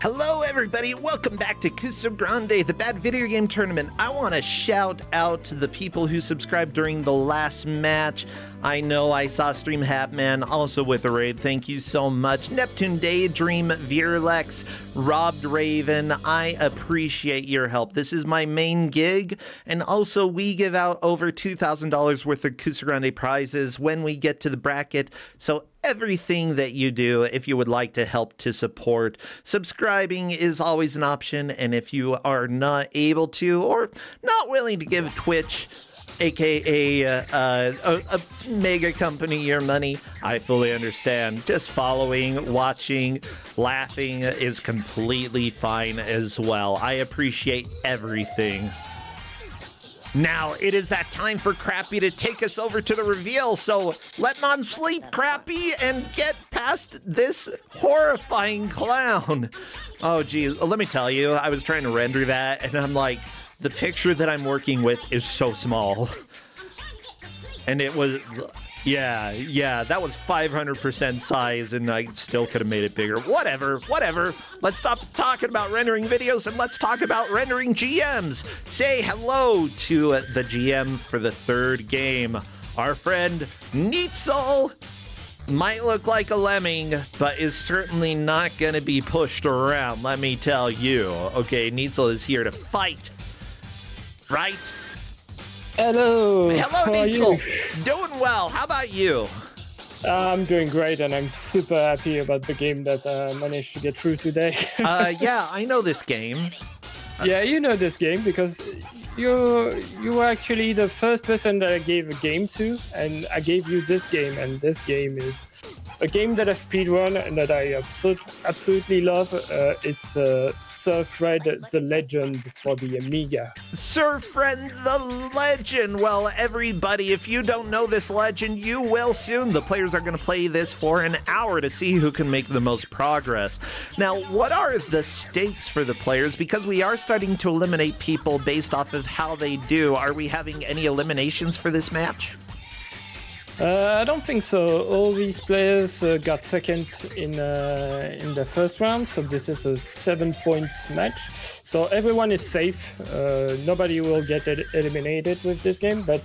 Hello everybody, welcome back to Kusogrand8, the bad video game tournament. I want to shout out to the people who subscribed during the last match. I know I saw Stream Hatman also with a raid, thank you so much. Neptune Daydream, Virlex, Robbed Raven, I appreciate your help. This is my main gig, and also we give out over $2,000 worth of Kusogrand8 prizes when we get to the bracket, so everything that you do, if you would like to help to support, subscribing is always an option. And if you are not able to or not willing to give Twitch, aka a mega company, your money, I fully understand. Just following, watching, laughing is completely fine as well. I appreciate everything. Now, it is that time for Crappy to take us over to the reveal, so let Mom sleep, Crappy, and get past this horrifying clown. Oh, geez, let me tell you, I was trying to render that, and I'm like, the picture that I'm working with is so small. And it was, yeah, that was 500% size, and I still could have made it bigger. Whatever. Let's stop talking about rendering videos, and let's talk about rendering GMs. Say hello to the GM for the third game. Our friend Neitzel might look like a lemming, but is certainly not going to be pushed around, let me tell you. Okay, Neitzel is here to fight, right? Hello. Hello, Neitzel. Doing well. How about you? I'm doing great, and I'm super happy about the game that I managed to get through today. Yeah, I know this game. Yeah, you know this game because you were actually the first person that I gave a game to, and I gave you this game, and this game is a game that I speedrun and that I absolutely love. It's Sir Fred the Legend for the Amiga. Sir Fred the Legend. Well, everybody, if you don't know this legend, you will soon. The players are going to play this for an hour to see who can make the most progress. Now, what are the stakes for the players? Because we are starting to eliminate people based off of how they do. Are we having any eliminations for this match? I don't think so. All these players got second in the first round, so this is a 7-point match. So everyone is safe. Nobody will get eliminated with this game, but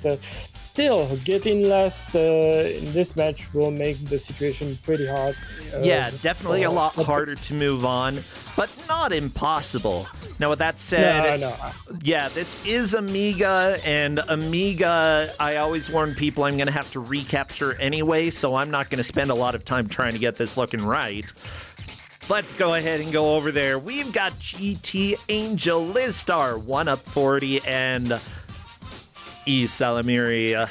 still, getting last in this match will make the situation pretty hard. Yeah, definitely a lot harder to move on, but not impossible. Now, with that said, yeah, this is Amiga, and Amiga, I always warn people I'm going to have to recapture anyway, so I'm not going to spend a lot of time trying to get this looking right. Let's go ahead and go over there. We've got GT Angel, Lizstar, 1up 40, and Salamiri.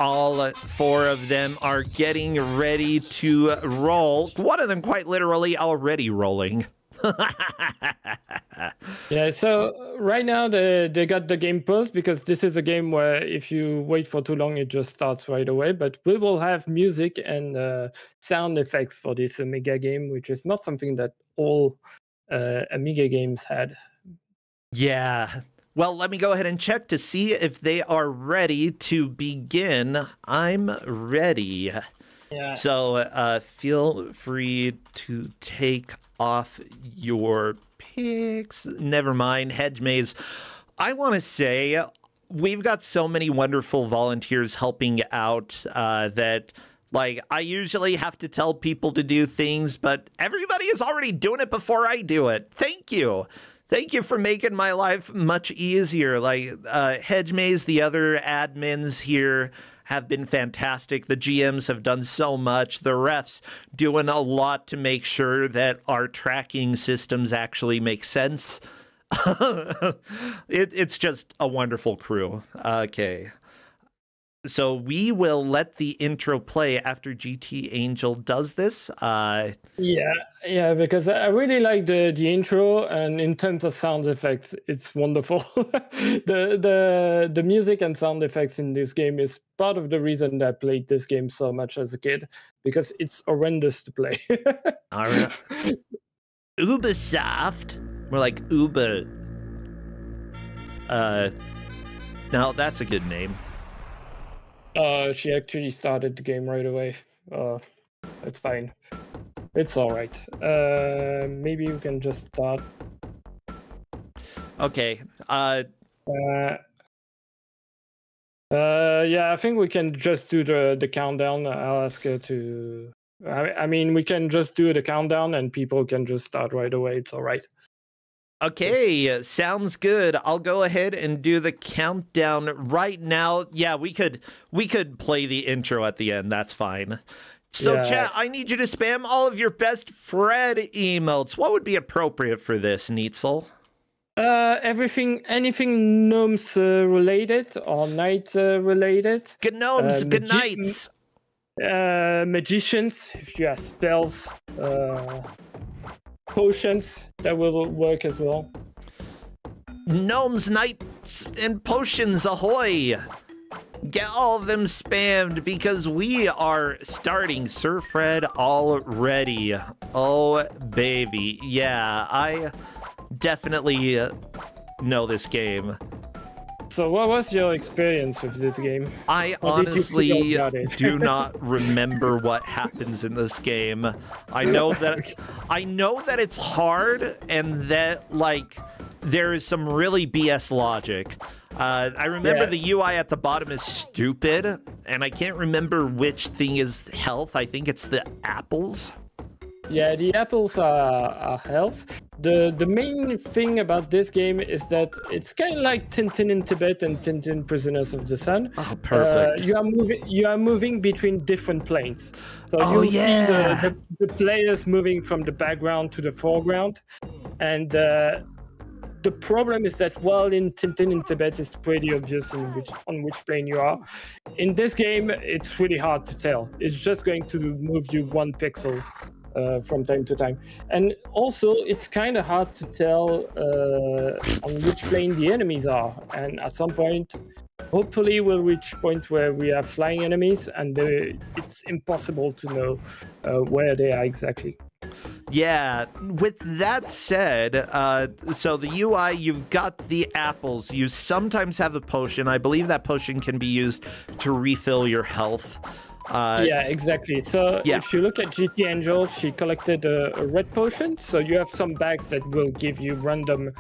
All four of them are getting ready to roll. One of them quite literally already rolling. Yeah, so right now they got the game paused because this is a game where if you wait for too long, it just starts right away. But we will have music and sound effects for this Amiga game, which is not something that all Amiga games had. Yeah. Well, let me go ahead and check to see if they are ready to begin. I'm ready. Yeah. So feel free to take off your picks. Never mind, Hedge Maze. I want to say we've got so many wonderful volunteers helping out that, like, I usually have to tell people to do things, but everybody is already doing it before I do it. Thank you. Thank you for making my life much easier. Like, Hedge Maze, the other admins here have been fantastic. The GMs have done so much. The refs doing a lot to make sure that our tracking systems actually make sense. It's just a wonderful crew. Okay. So we will let the intro play after GT Angel does this. Yeah, because I really like the intro, and in terms of sound effects, it's wonderful. the music and sound effects in this game is part of the reason that I played this game so much as a kid, because it's horrendous to play. All right. Ubisoft. More like Uber. Now that's a good name. She actually started the game right away. It's fine. It's all right. Maybe we can just start. Okay. Yeah, I think we can just do the countdown. I'll ask her to. I mean, we can just do the countdown, and people can just start right away. It's all right. Okay, sounds good. I'll go ahead and do the countdown right now. Yeah, we could play the intro at the end. That's fine. So, yeah. Chat, I need you to spam all of your best Fred emotes. What would be appropriate for this, Neitzel? Anything gnomes related or night related. Gnomes, good nights. Magicians, if you have spells, potions, that will work as well. Gnomes, knights, and potions, ahoy! Get all of them spammed because we are starting Sir Fred already. Oh, baby. Yeah, I definitely know this game. So what was your experience with this game? I honestly do not remember what happens in this game. I know that it's hard and that like there is some really BS logic. I remember the UI at the bottom is stupid, and I can't remember which thing is health. I think it's the apples. Yeah, the apples are health. The main thing about this game is that it's kind of like Tintin in Tibet and Tintin Prisoners of the Sun. Oh, perfect. You are moving between different planes. So you see the players moving from the background to the foreground, and the problem is that while in Tintin in Tibet it's pretty obvious on which plane you are, in this game it's really hard to tell. It's just going to move you 1 pixel from time to time. And also it's kind of hard to tell on which plane the enemies are. And at some point, hopefully we'll reach a point where we have flying enemies and it's impossible to know where they are exactly. Yeah, with that said, so the UI, you've got the apples. You sometimes have the potion. I believe that potion can be used to refill your health. Yeah, exactly. So if you look at GT Angel, she collected a red potion. So you have some bags that will give you random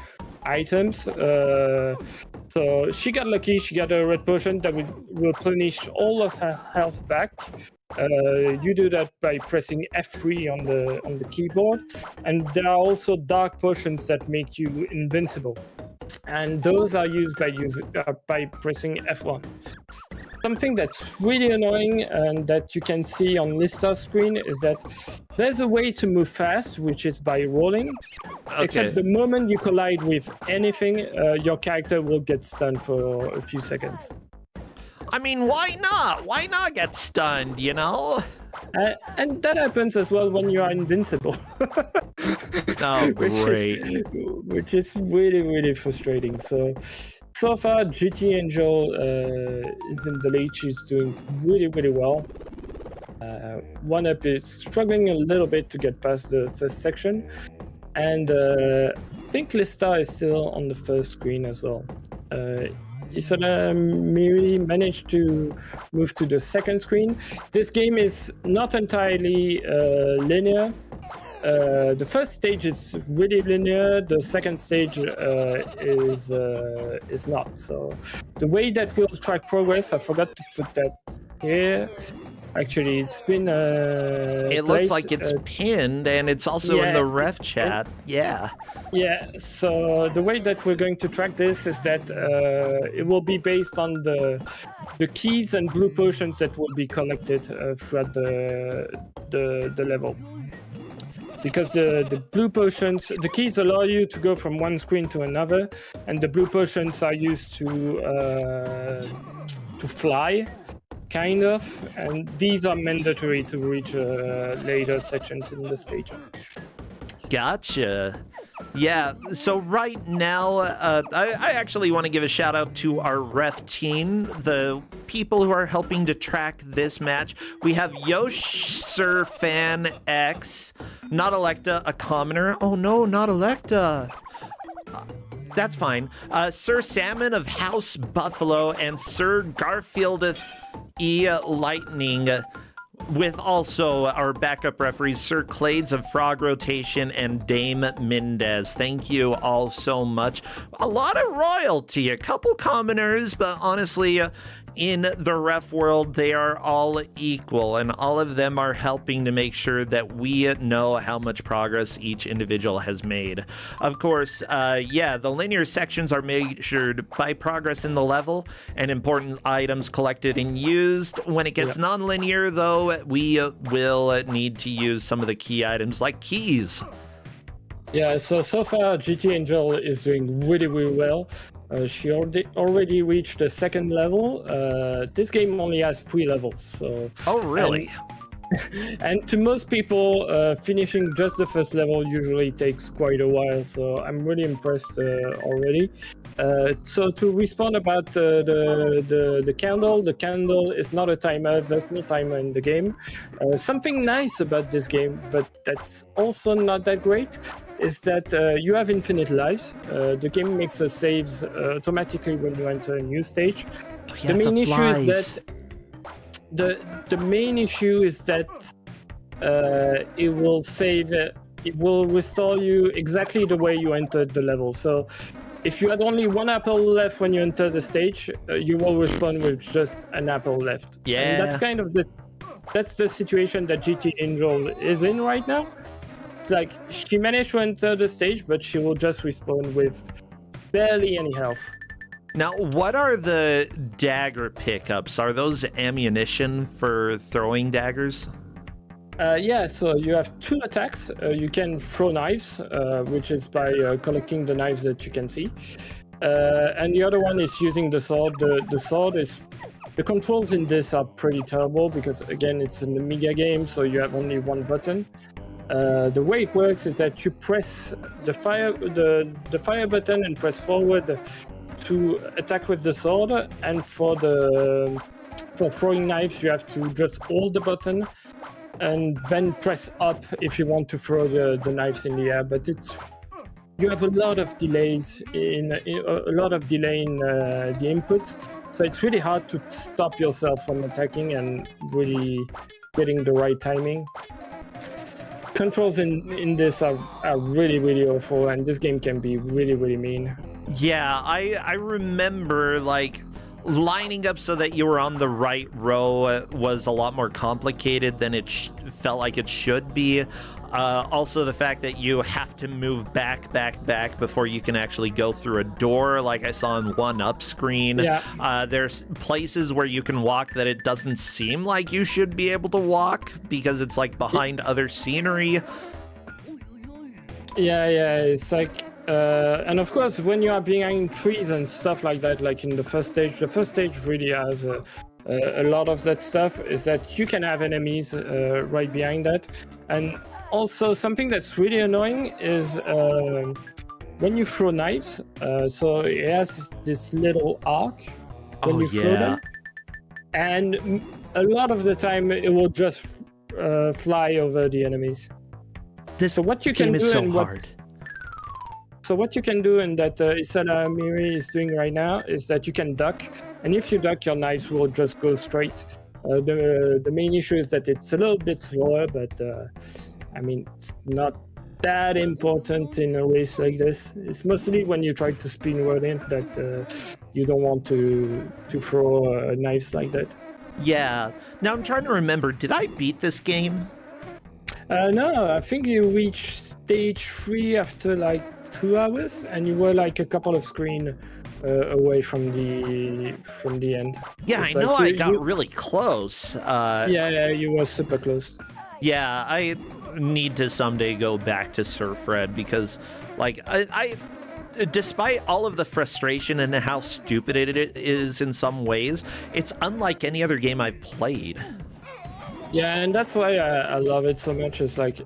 items. So she got lucky. She got a red potion that will replenish all of her health back. You do that by pressing F3 on the keyboard, and there are also dark potions that make you invincible, and those are used by pressing F1. Something that's really annoying and that you can see on Lista's screen is that there's a way to move fast, which is by rolling. Okay. Except the moment you collide with anything, your character will get stunned for a few seconds. I mean, why not? Why not get stunned, you know? And that happens as well when you are invincible. Oh, great. Which is really, really frustrating. So far, GT Angel is in the lead. She's doing really, really well. 1UP is struggling a little bit to get past the first section. And I think Lista is still on the first screen as well. Isona Miri managed to move to the second screen. This game is not entirely linear. The first stage is really linear. The second stage is not. So the way that we'll track progress, I forgot to put that here. Actually, it's been it looks like it's pinned, and it's also in the ref chat. Yeah. Yeah, so the way that we're going to track this is that it will be based on the keys and blue potions that will be collected throughout the level. Because the blue potions, the keys allow you to go from one screen to another, and the blue potions are used to fly. Kind of, and these are mandatory to reach later sections in the stage. Gotcha. Yeah, so right now, I actually want to give a shout out to our ref team, the people who are helping to track this match. We have Yosh Sir Fan X, Not Electa, a commoner. Oh no, Not Electa. That's fine. Sir Salmon of House Buffalo and Sir Garfieldeth E. Lightning. with also our backup referees, Sir Clades of Frog Rotation and Dame Mendez. Thank you all so much. A lot of royalty, a couple commoners, but honestly, in the ref world, they are all equal, and all of them are helping to make sure that we know how much progress each individual has made. Of course, yeah, the linear sections are measured by progress in the level and important items collected and used. When it gets non-linear, though, we will need to use some of the key items like keys. Yeah, so far GT Angel is doing really well. She already reached the second level. This game only has 3 levels. So. Oh, really? And to most people, finishing just the first level usually takes quite a while. So I'm really impressed already. So to respond about the candle is not a timer. There's no timer in the game. Something nice about this game, but that's also not that great, is that you have infinite lives. The game makes the saves automatically when you enter a new stage. Oh, yeah, the main issue is that the main issue is that it will save. It will restore you exactly the way you entered the level. So if you had only 1 apple left when you enter the stage, you will respawn with just an apple left. Yeah, and that's kind of that's the situation that GT Angel is in right now. Like, she managed to enter the stage, but she will just respawn with barely any health. Now, what are the dagger pickups? Are those ammunition for throwing daggers? Yeah, so you have 2 attacks. You can throw knives, which is by collecting the knives that you can see. And the other one is using the sword. The sword is... The controls in this are pretty terrible because, again, it's an Amiga game, so you have only 1 button. The way it works is that you press the fire button and press forward to attack with the sword, and for throwing knives you have to just hold the button and then press up if you want to throw the knives in the air. But you have a lot of delays in the inputs, so it's really hard to stop yourself from attacking and really getting the right timing. Controls in this are really awful, and this game can be really mean. Yeah, I remember, like, lining up so that you were on the right row was a lot more complicated than it felt like it should be. Also, the fact that you have to move back before you can actually go through a door, like I saw in 1UP screen. Yeah. There's places where you can walk that it doesn't seem like you should be able to walk because it's like behind other scenery. Yeah, it's like... and of course, when you are behind trees and stuff like that, like in the first stage really has a lot of that stuff, is that you can have enemies right behind that. And also, something that's really annoying is when you throw knives, so it has this little arc when you throw them, and a lot of the time it will just fly over the enemies. So what you can do is so hard. So what you can do, and that Isala Miri is doing right now, is that you can duck, and if you duck, your knives will just go straight. The main issue is that it's a little bit slower, but I mean, it's not that important in a race like this. It's mostly when you try to spin word in that you don't want to throw knives like that. Yeah. Now I'm trying to remember, did I beat this game? No, I think you reached stage 3 after like 2 hours, and you were like a couple of screens away from the end. Yeah, it's I know like I got really close. Yeah, you were super close. Yeah, I need to someday go back to Surf Red because, like, I despite all of the frustration and how stupid it is in some ways, it's unlike any other game I've played. Yeah, and that's why I love it so much. It's like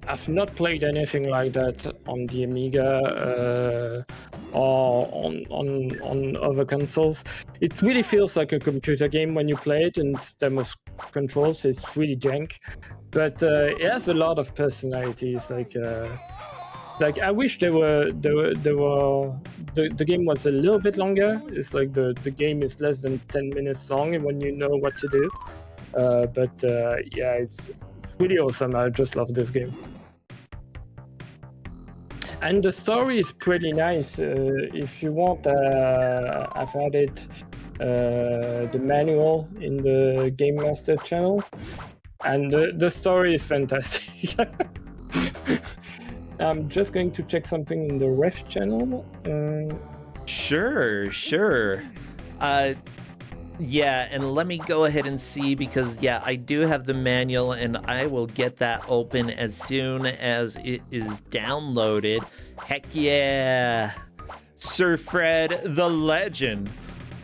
I've not played anything like that on the Amiga or on other consoles. It really feels like a computer game when you play it, and instead of controls, it's really jank. But it has a lot of personalities. Like I wish the game was a little bit longer. It's like the game is less than 10 minutes long, and when you know what to do. Yeah, it's really awesome. I just love this game. And the story is pretty nice. If you want, I've added the manual in the Game Master channel, and the story is fantastic. I'm just going to check something in the ref channel. Sure. Yeah, and let me go ahead and see, because yeah, I do have the manual, and I will get that open as soon as it is downloaded. Heck yeah! Sir Fred the Legend.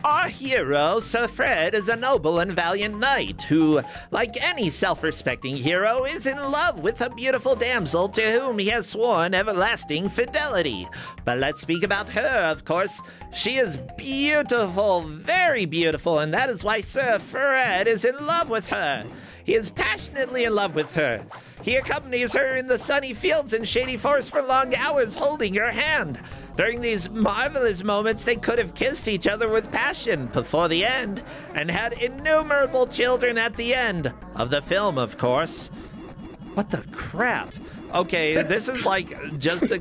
Our hero, Sir Fred, is a noble and valiant knight who, like any self-respecting hero, is in love with a beautiful damsel to whom he has sworn everlasting fidelity. But let's speak about her, of course. She is beautiful, very beautiful, and that is why Sir Fred is in love with her. He is passionately in love with her. He accompanies her in the sunny fields and shady forests for long hours, holding her hand. During these marvelous moments, they could have kissed each other with passion before the end, and had innumerable children at the end of the film, of course. What the crap? Okay, this is like just a...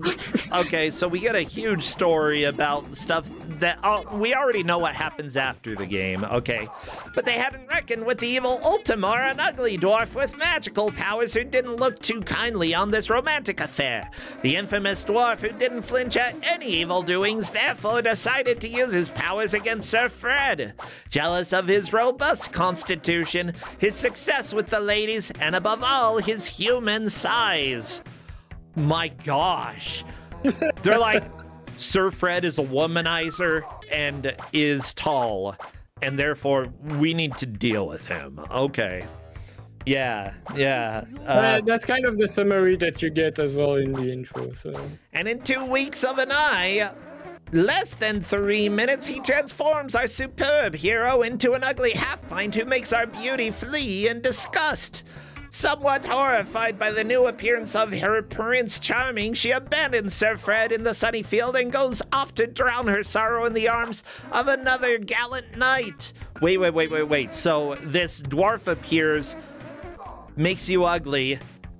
Okay, so we get a huge story about stuff that... we already know what happens after the game, okay. But they hadn't reckoned with the evil Ultimar, an ugly dwarf with magical powers who didn't look too kindly on this romantic affair. The infamous dwarf who didn't flinch at any evil doings, therefore decided to use his powers against Sir Fred. Jealous of his robust constitution, his success with the ladies, and above all, his human size. My gosh. They're like, Sir Fred is a womanizer and is tall, and therefore we need to deal with him. Okay. Yeah. That's kind of the summary that you get as well in the intro. So. And in 2 weeks of an eye, less than 3 minutes, he transforms our superb hero into an ugly half-pint who makes our beauty flee in disgust. Somewhat horrified by the new appearance of her Prince Charming, she abandons Sir Fred in the sunny field and goes off to drown her sorrow in the arms of another gallant knight. Wait. So this dwarf appears, makes you ugly,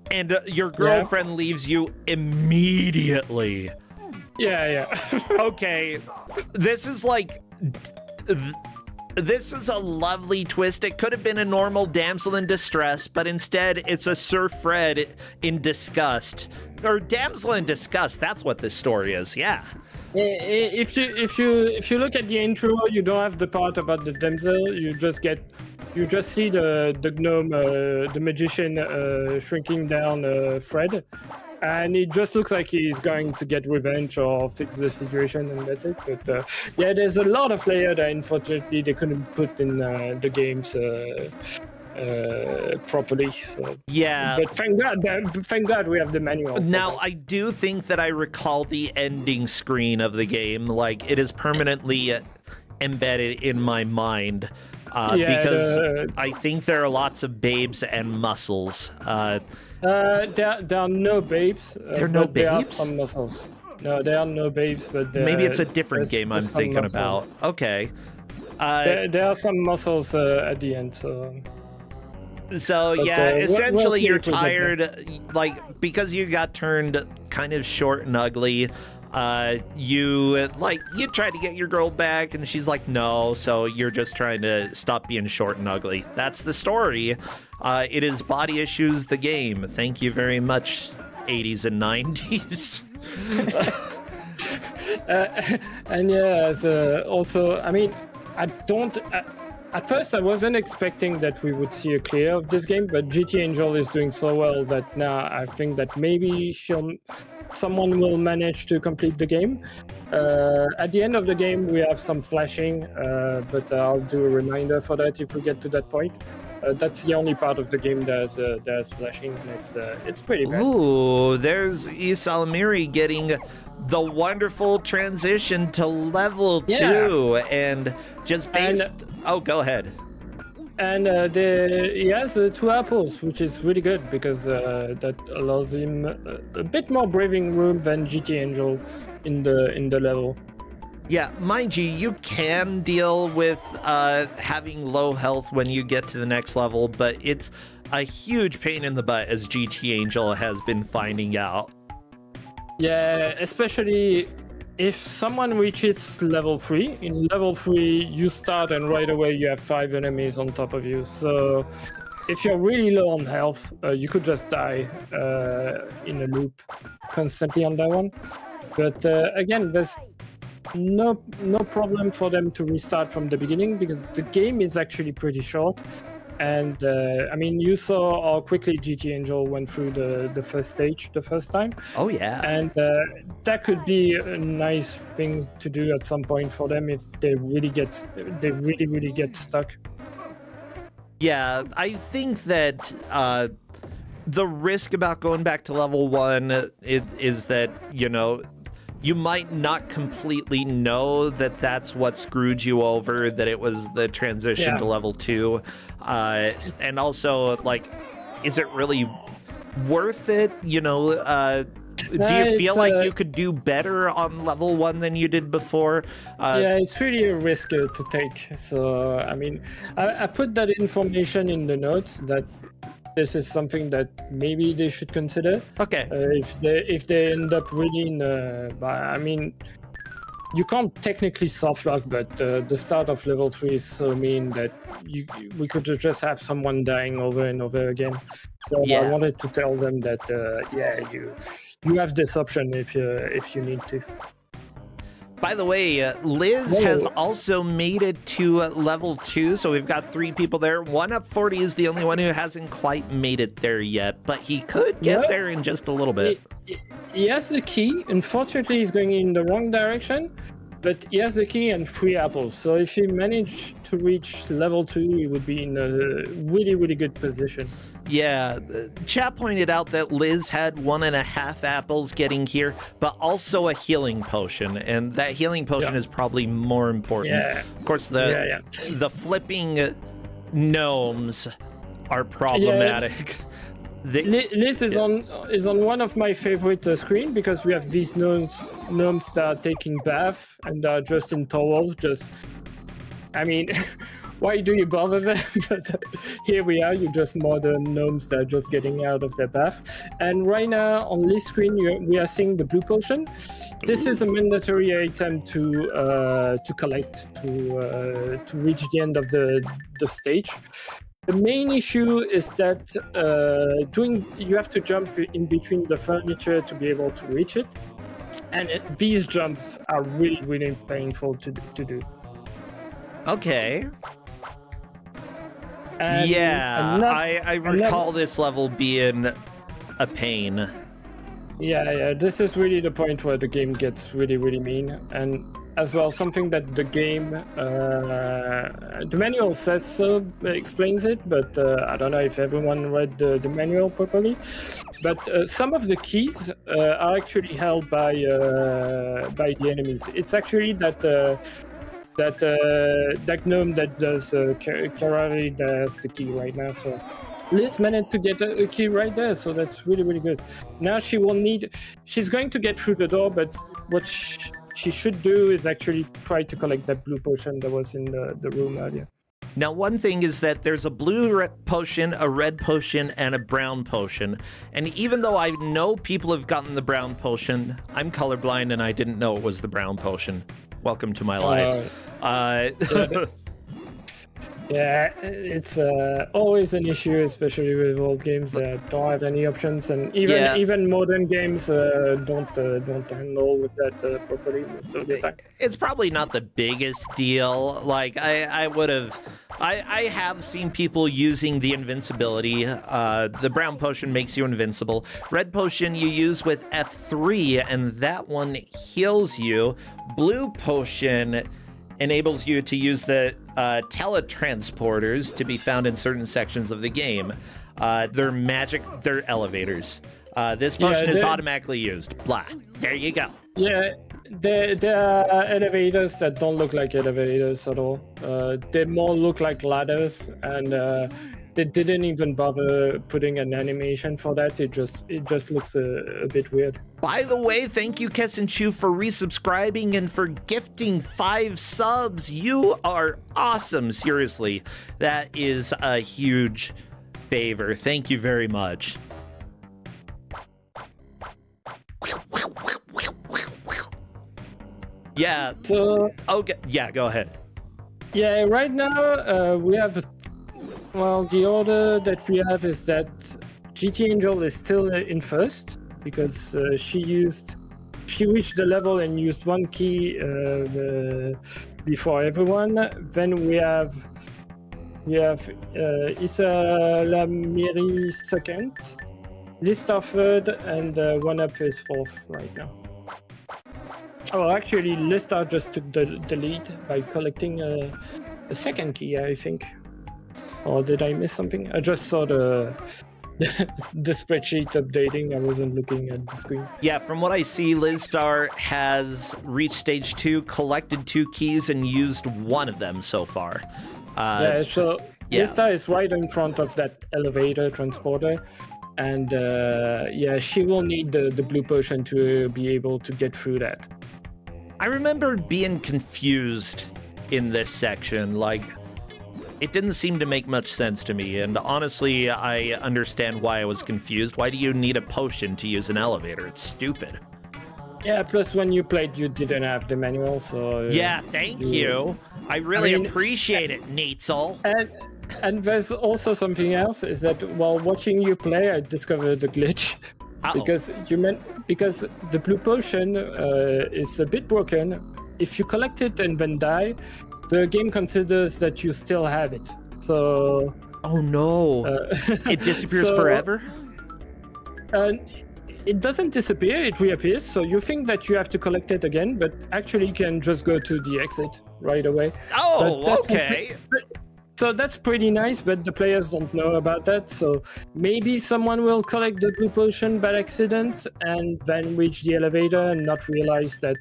and your girlfriend leaves you immediately. Yeah. Okay, this is like... This is a lovely twist. It could have been a normal damsel in distress, but instead it's a Sir Fred in disgust. Or damsel in disgust, that's what this story is, yeah. If you look at the intro, you don't have the part about the damsel, you just see the gnome, the magician shrinking down Fred. And it just looks like he's going to get revenge or fix the situation, and that's it. But yeah, there's a lot of layers that unfortunately they couldn't put in the games properly. So. Yeah. But thank God we have the manual. Now, I do think that I recall the ending screen of the game. Like, it is permanently embedded in my mind. Because I think there are lots of babes and muscles. There are no babes. There are no babes? There are some muscles. No, there are no babes, but maybe it's a different game I'm thinking about. Okay. There are some muscles at the end, so... So, yeah, essentially you're tired, like, because you got turned kind of short and ugly. You try to get your girl back, and she's like, no, so you're just trying to stop being short and ugly. That's the story. It is Body Issues, the game. Thank you very much, 80s and 90s. And yeah, also, I mean, at first I wasn't expecting that we would see a clear of this game, but GT Angel is doing so well that now I think that maybe someone will manage to complete the game. At the end of the game, we have some flashing, but I'll do a reminder for that if we get to that point. That's the only part of the game that's flashing, and it's pretty bad. Ooh, there's Isalamiri getting the wonderful transition to level 2, and just based... Oh, go ahead. And he has 2 apples, which is really good because that allows him a bit more breathing room than GT Angel in the level. Yeah, mind you, you can deal with having low health when you get to the next level, but it's a huge pain in the butt, as GT Angel has been finding out. Yeah, especially if someone reaches level 3. In level 3, you start and right away you have 5 enemies on top of you. So if you're really low on health, you could just die in a loop constantly on that one. But again, there's no problem for them to restart from the beginning because the game is actually pretty short. And I mean, you saw how quickly GT Angel went through the first stage the first time. Oh yeah. And that could be a nice thing to do at some point for them if they really get stuck. Yeah, I think that the risk about going back to level 1 is that, you know, you might not completely know that that's what screwed you over, that it was the transition to level 2. And also, like, is it really worth it? You know, do you feel like you could do better on level 1 than you did before? Yeah, it's really a risk to take. So, I mean, I put that information in the notes that this is something that maybe they should consider. Okay. If they end up really in, I mean, you can't technically softlock, but the start of level 3 is so mean that we could just have someone dying over and over again. So yeah. I wanted to tell them that yeah, you have this option if you need to. By the way, Liz has also made it to level 2, so we've got 3 people there. 1up40 is the only one who hasn't quite made it there yet, but he could get there in just a little bit. He has the key. Unfortunately, he's going in the wrong direction, but he has the key and 3 apples. So if he managed to reach level 2, he would be in a really, really good position. Yeah, chat pointed out that Liz had 1.5 apples getting here, but also a healing potion, and that healing potion is probably more important. Yeah. Of course, the flipping gnomes are problematic. Liz is on one of my favorite screens because we have these gnomes that are taking bath and are just in towels. I mean. Why do you bother them? But here we are, you just modern gnomes that are just getting out of their bath. And right now on this screen, we are seeing the blue potion. This is a mandatory item to collect to reach the end of the stage. The main issue is that you have to jump in between the furniture to be able to reach it. And these jumps are really, really painful to do. Okay. I recall this level being a pain. Yeah, this is really the point where the game gets really, really mean. And as well, something that the game, the manual says so, explains it, but I don't know if everyone read the manual properly. But some of the keys are actually held by the enemies. It's actually that gnome that does karate that has the key right now. So Liz managed to get a key right there, so that's really, really good. Now she's going to get through the door, but what she should do is actually try to collect that blue potion that was in the room earlier. Now, one thing is that there's a blue potion, a red potion, and a brown potion. And even though I know people have gotten the brown potion, I'm colorblind and I didn't know it was the brown potion. Welcome to my life. Yeah, it's always an issue, especially with old games that don't have any options, and even modern games don't handle with that properly most of the time. It's probably not the biggest deal. Like I have seen people using the invincibility. The brown potion makes you invincible. Red potion you use with F3, and that one heals you. Blue potion enables you to use the teletransporters to be found in certain sections of the game. They're elevators. This potion is automatically used. Blah. There you go. Yeah, there are elevators that don't look like elevators at all. They more look like ladders, and they didn't even bother putting an animation for that. It just looks a bit weird. By the way, thank you, Kessenchu, for resubscribing and for gifting 5 subs. You are awesome. Seriously, that is a huge favor. Thank you very much. Yeah. So, okay. Yeah, go ahead. Yeah, right now we have, well, the order that we have is that GT Angel is still in first because she reached the level and used 1 key before everyone. Then we have Issa Lamiri second, Lista third, and 1UP is fourth right now. Oh, actually, Lista just took the lead by collecting a second key, I think. Or did I miss something? I just saw the spreadsheet updating. I wasn't looking at the screen. Yeah, from what I see, Lizstar has reached stage 2, collected 2 keys, and used 1 of them so far. Yeah, so Lista is right in front of that elevator transporter. And yeah, she will need the blue potion to be able to get through that. I remember being confused in this section. Like, it didn't seem to make much sense to me. And honestly, I understand why I was confused. Why do you need a potion to use an elevator? It's stupid. Yeah, plus when you played, you didn't have the manual, so... Yeah, thank you. I really appreciate it, Neitzel. And there's also something else, is that while watching you play, I discovered a glitch. Because the blue potion is a bit broken. If you collect it and then die, the game considers that you still have it. So... Oh no! It disappears forever? It doesn't disappear, it reappears. So you think that you have to collect it again, but actually you can just go to the exit right away. Oh, okay. So that's pretty nice, but the players don't know about that. So maybe someone will collect the blue potion by accident and then reach the elevator and not realize that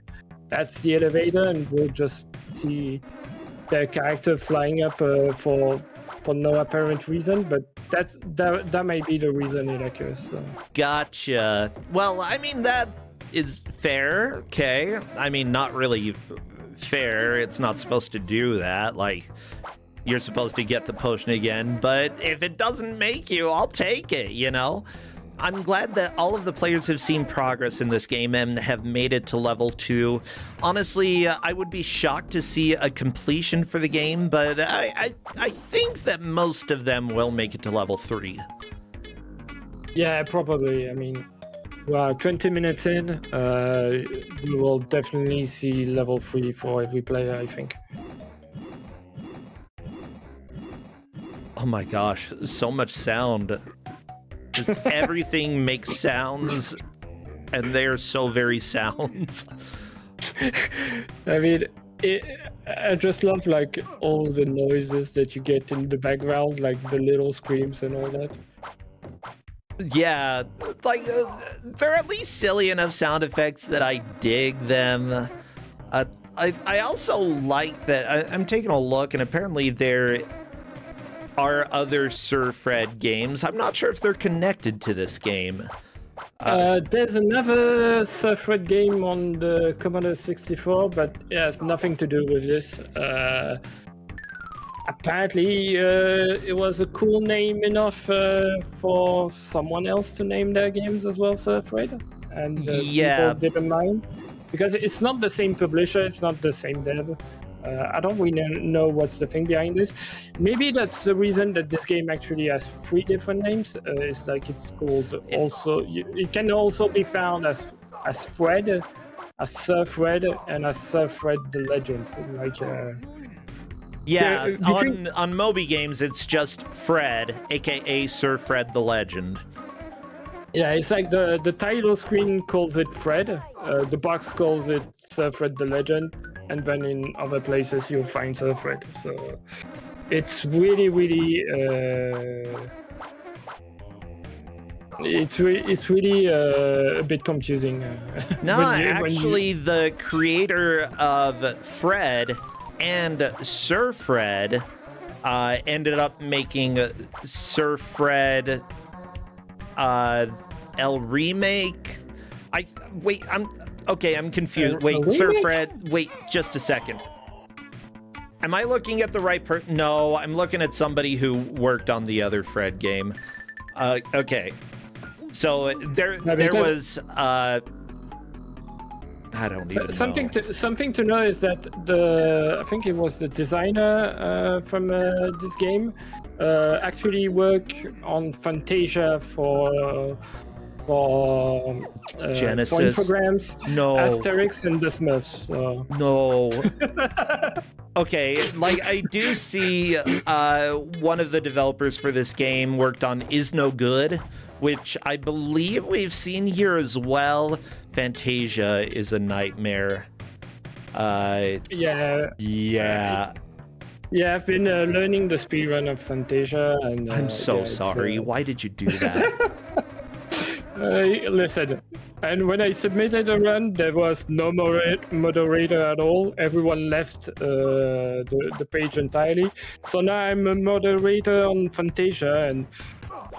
that's the elevator, and we'll just see their character flying up for no apparent reason. But that might be the reason it occurs. So. Gotcha. Well, I mean, that is fair. Okay. I mean, not really fair. It's not supposed to do that. Like, you're supposed to get the potion again, but if it doesn't make you, I'll take it, you know? I'm glad that all of the players have seen progress in this game and have made it to level 2. Honestly, I would be shocked to see a completion for the game, but I think that most of them will make it to level 3. Yeah, probably. I mean, well, 20 minutes in, we will definitely see level 3 for every player, I think. Oh my gosh, so much sound. Just everything makes sounds, and they are so very sounds. I mean, I just love like all the noises that you get in the background, like the little screams and all that. Yeah, like they're at least silly enough sound effects that I dig them. I also like that I'm taking a look, and apparently there are other Surfred games. I'm not sure if they're connected to this game. There's another Surfred game on the Commodore 64, but it has nothing to do with this. Apparently, it was a cool name enough for someone else to name their games as well, Surfred. And people didn't mind. Because it's not the same publisher, it's not the same dev. I don't really know what's the thing behind this. Maybe that's the reason that this game actually has 3 different names. It's like it's called also. It can also be found as Fred, as Surfred, and as Surfred the Legend. Like on Moby Games, it's just Fred, aka Surfred the Legend. Yeah, it's like the title screen calls it Fred, the box calls it Surfred the Legend. And then in other places you'll find Surfred. So it's really, it's really a bit confusing. No, actually, the creator of Fred and Surfred ended up making Sir Fred L remake. I'm confused. Wait, Sir Fred, wait just a second. Am I looking at the right person? No, I'm looking at somebody who worked on the other Fred game. Okay. So there was I don't even know. Something to know is that I think it was the designer from this game actually worked on Fantasia for Genesis, for Infogrames, no, Asterix, and the Smurfs. So. No. Okay, like I do see one of the developers for this game worked on Is No Good, which I believe we've seen here as well. Fantasia is a nightmare. Yeah. Yeah, I've been learning the speedrun of Fantasia, and I'm so sorry. Why did you do that? Listen, and when I submitted a run, there was no moderator at all. Everyone left the page entirely. So now I'm a moderator on Fantasia, and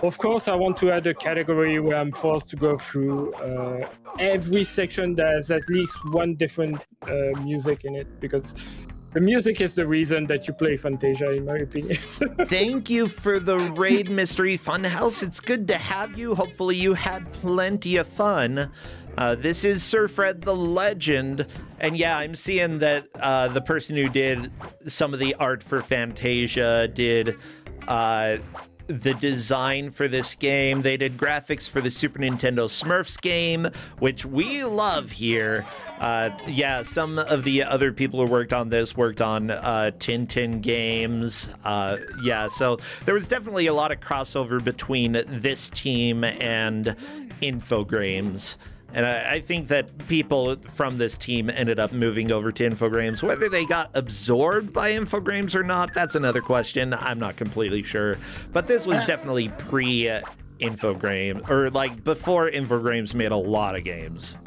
of course I want to add a category where I'm forced to go through every section that has at least one different music in it, because the music is the reason that you play Fantasia, in my opinion. Thank you for the raid, Mystery Funhouse. It's good to have you. Hopefully you had plenty of fun. This is Sir Fred the Legend. And yeah, I'm seeing that the person who did some of the art for Fantasia did the design for this game. They did graphics for the Super Nintendo Smurfs game, which we love here. Yeah, some of the other people who worked on this worked on Tintin games. Yeah, so there was definitely a lot of crossover between this team and Infogrames. And I think that people from this team ended up moving over to Infogrames. Whether they got absorbed by Infogrames or not, that's another question. I'm not completely sure. But this was definitely pre-Infogrames, or like before Infogrames made a lot of games.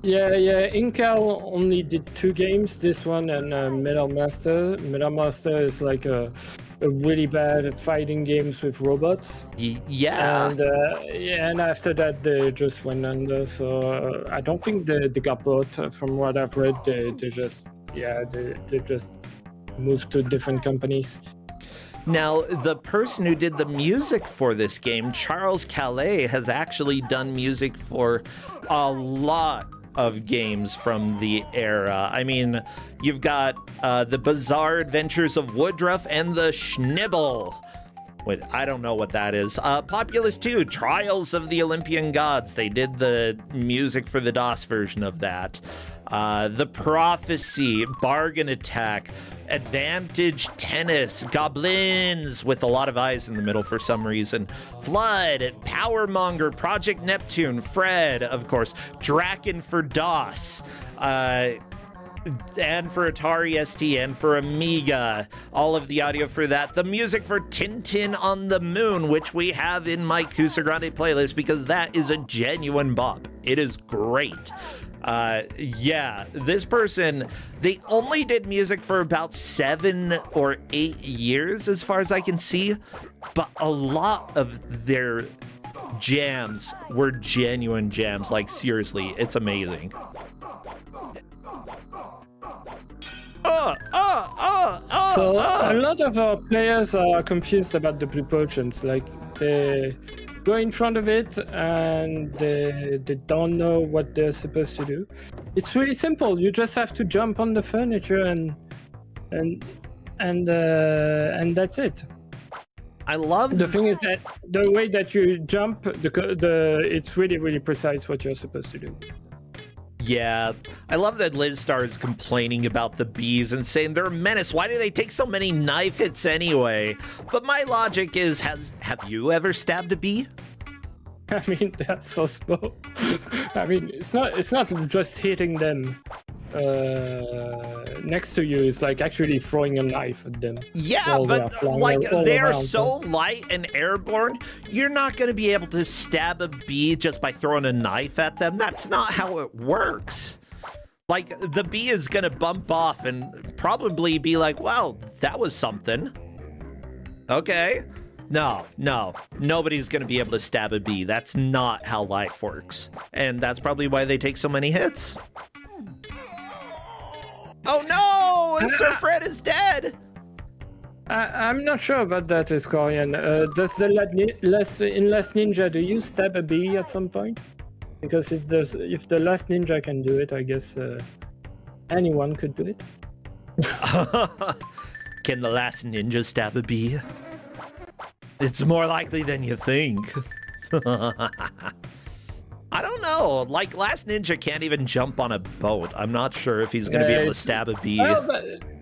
Yeah, Incal only did 2 games, this one and Metal Master. Metal Master is like a really bad fighting games with robots. Yeah. And after that they just went under. So I don't think they got bought. From what I've read, they just moved to different companies. Now, the person who did the music for this game, Charles Calais, has actually done music for a lot of games from the era. I mean, you've got The Bizarre Adventures of Woodruff and the Schnibble. Wait, I don't know what that is. Populous 2, Trials of the Olympian Gods. They did the music for the DOS version of that. The Prophecy, Bargain Attack, Advantage Tennis, Goblins with a lot of eyes in the middle for some reason, Flood, Powermonger, Project Neptune, Fred, of course, Draken for DOS, and for Atari ST, and for Amiga, all of the audio for that. The music for Tintin on the Moon, which we have in my Kusogrand8 playlist because that is a genuine bop. It is great. Yeah, this person, they only did music for about 7 or 8 years as far as I can see, but a lot of their jams were genuine jams. Like, seriously, it's amazing. So a lot of our players are confused about the blue potions. Like, they go in front of it and they don't know what they're supposed to do. It's really simple. You just have to jump on the furniture and that's it. I love the thing is that the way that you jump, it's really precise what you're supposed to do. Yeah, I love that Liz Star is complaining about the bees and saying they're a menace. Why do they take so many knife hits anyway? But my logic is, have you ever stabbed a bee? I mean, that's so slow. I mean, it's not just hitting them next to you. It's like actually throwing a knife at them. Yeah, but like they're so light and airborne, you're not going to be able to stab a bee just by throwing a knife at them. That's not how it works. Like, the bee is going to bump off and probably be like, well, that was something. Okay. No, nobody's gonna be able to stab a bee. That's not how life works. And that's probably why they take so many hits. Oh no! Sir Fred is dead! I'm not sure about that, Kusogrand. Does the Last Ninja, do you stab a bee at some point? Because if the Last Ninja can do it, I guess anyone could do it. Can the Last Ninja stab a bee? It's more likely than you think. I don't know. Like, Last Ninja can't even jump on a boat. I'm not sure if he's going to be able to stab a bee. Well,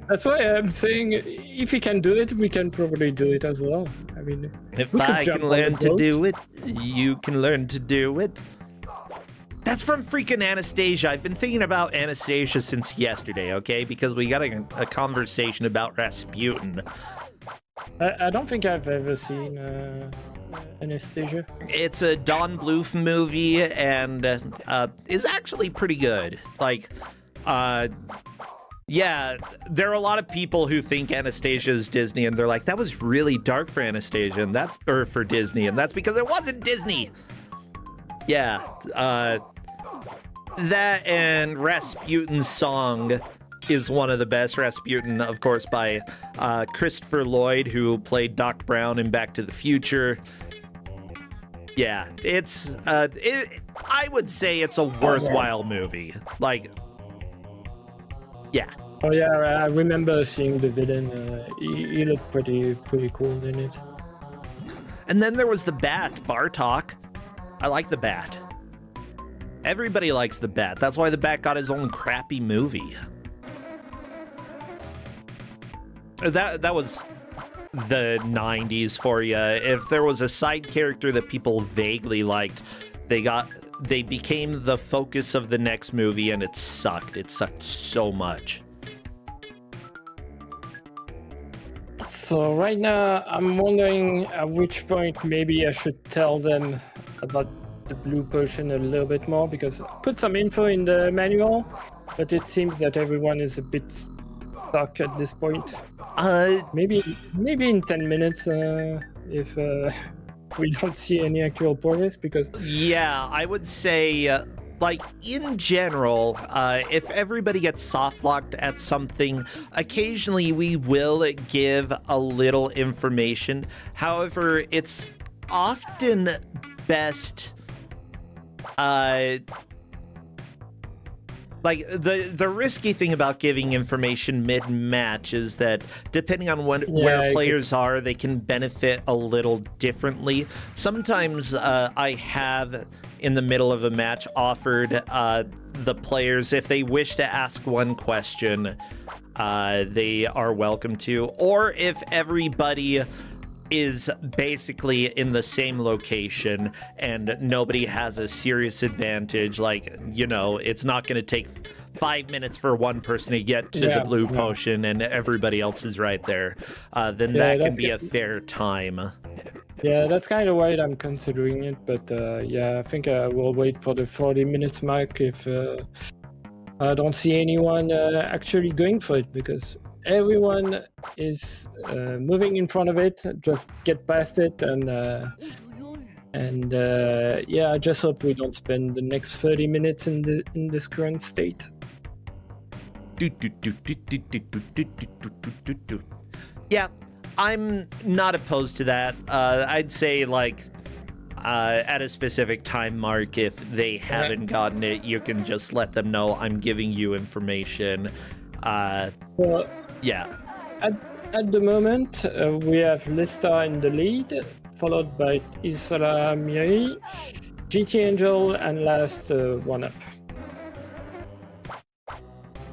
that's why I'm saying if he can do it, we can probably do it as well. I mean, if I can learn to do it, you can learn to do it. That's from freaking Anastasia. I've been thinking about Anastasia since yesterday, okay? Because we got a conversation about Rasputin. I don't think I've ever seen Anastasia. It's a Don Bluth movie, and is actually pretty good. Like, yeah, there are a lot of people who think Anastasia is Disney, and they're like, that was really dark for Anastasia, and that's for Disney, and that's because it wasn't Disney. Yeah, that and Rasputin's song is one of the best. Rasputin, of course, by Christopher Lloyd, who played Doc Brown in Back to the Future. Yeah, it's I would say it's a worthwhile movie. Like, yeah. Oh yeah, I remember seeing the villain. He looked pretty cool in it. And then there was the Bat, Bartok. I like the Bat. Everybody likes the Bat. That's why the Bat got his own crappy movie. That was the 90s for you. If there was a side character that people vaguely liked, they became the focus of the next movie, and it sucked. It sucked so much. So right now, I'm wondering at which point maybe I should tell them about the blue potion a little bit more, because I put some info in the manual, but it seems that everyone is a bit stuck at this point. Maybe in 10 minutes if we don't see any actual progress, because yeah, I would say like in general, if everybody gets soft locked at something, occasionally we will give a little information. However, it's often best like the risky thing about giving information mid-match is that depending on where players are, they can benefit a little differently. Sometimes I have, in the middle of a match, offered the players, if they wish to ask one question, they are welcome to. Or if everybody is basically in the same location and nobody has a serious advantage, like, you know, it's not going to take 5 minutes for one person to get to the blue potion and everybody else is right there, then that can be a fair time. Yeah, that's kind of why I'm considering it, but yeah, I think I will wait for the 40 minutes mark if I don't see anyone actually going for it, because everyone is moving in front of it. Just get past it, and yeah, I just hope we don't spend the next 30 minutes in this current state. Yeah, I'm not opposed to that. I'd say, like, at a specific time mark, if they haven't gotten it, you can just let them know I'm giving you information. Well, yeah. At the moment, we have Lista in the lead, followed by Isla Miri, GT Angel, and last one up.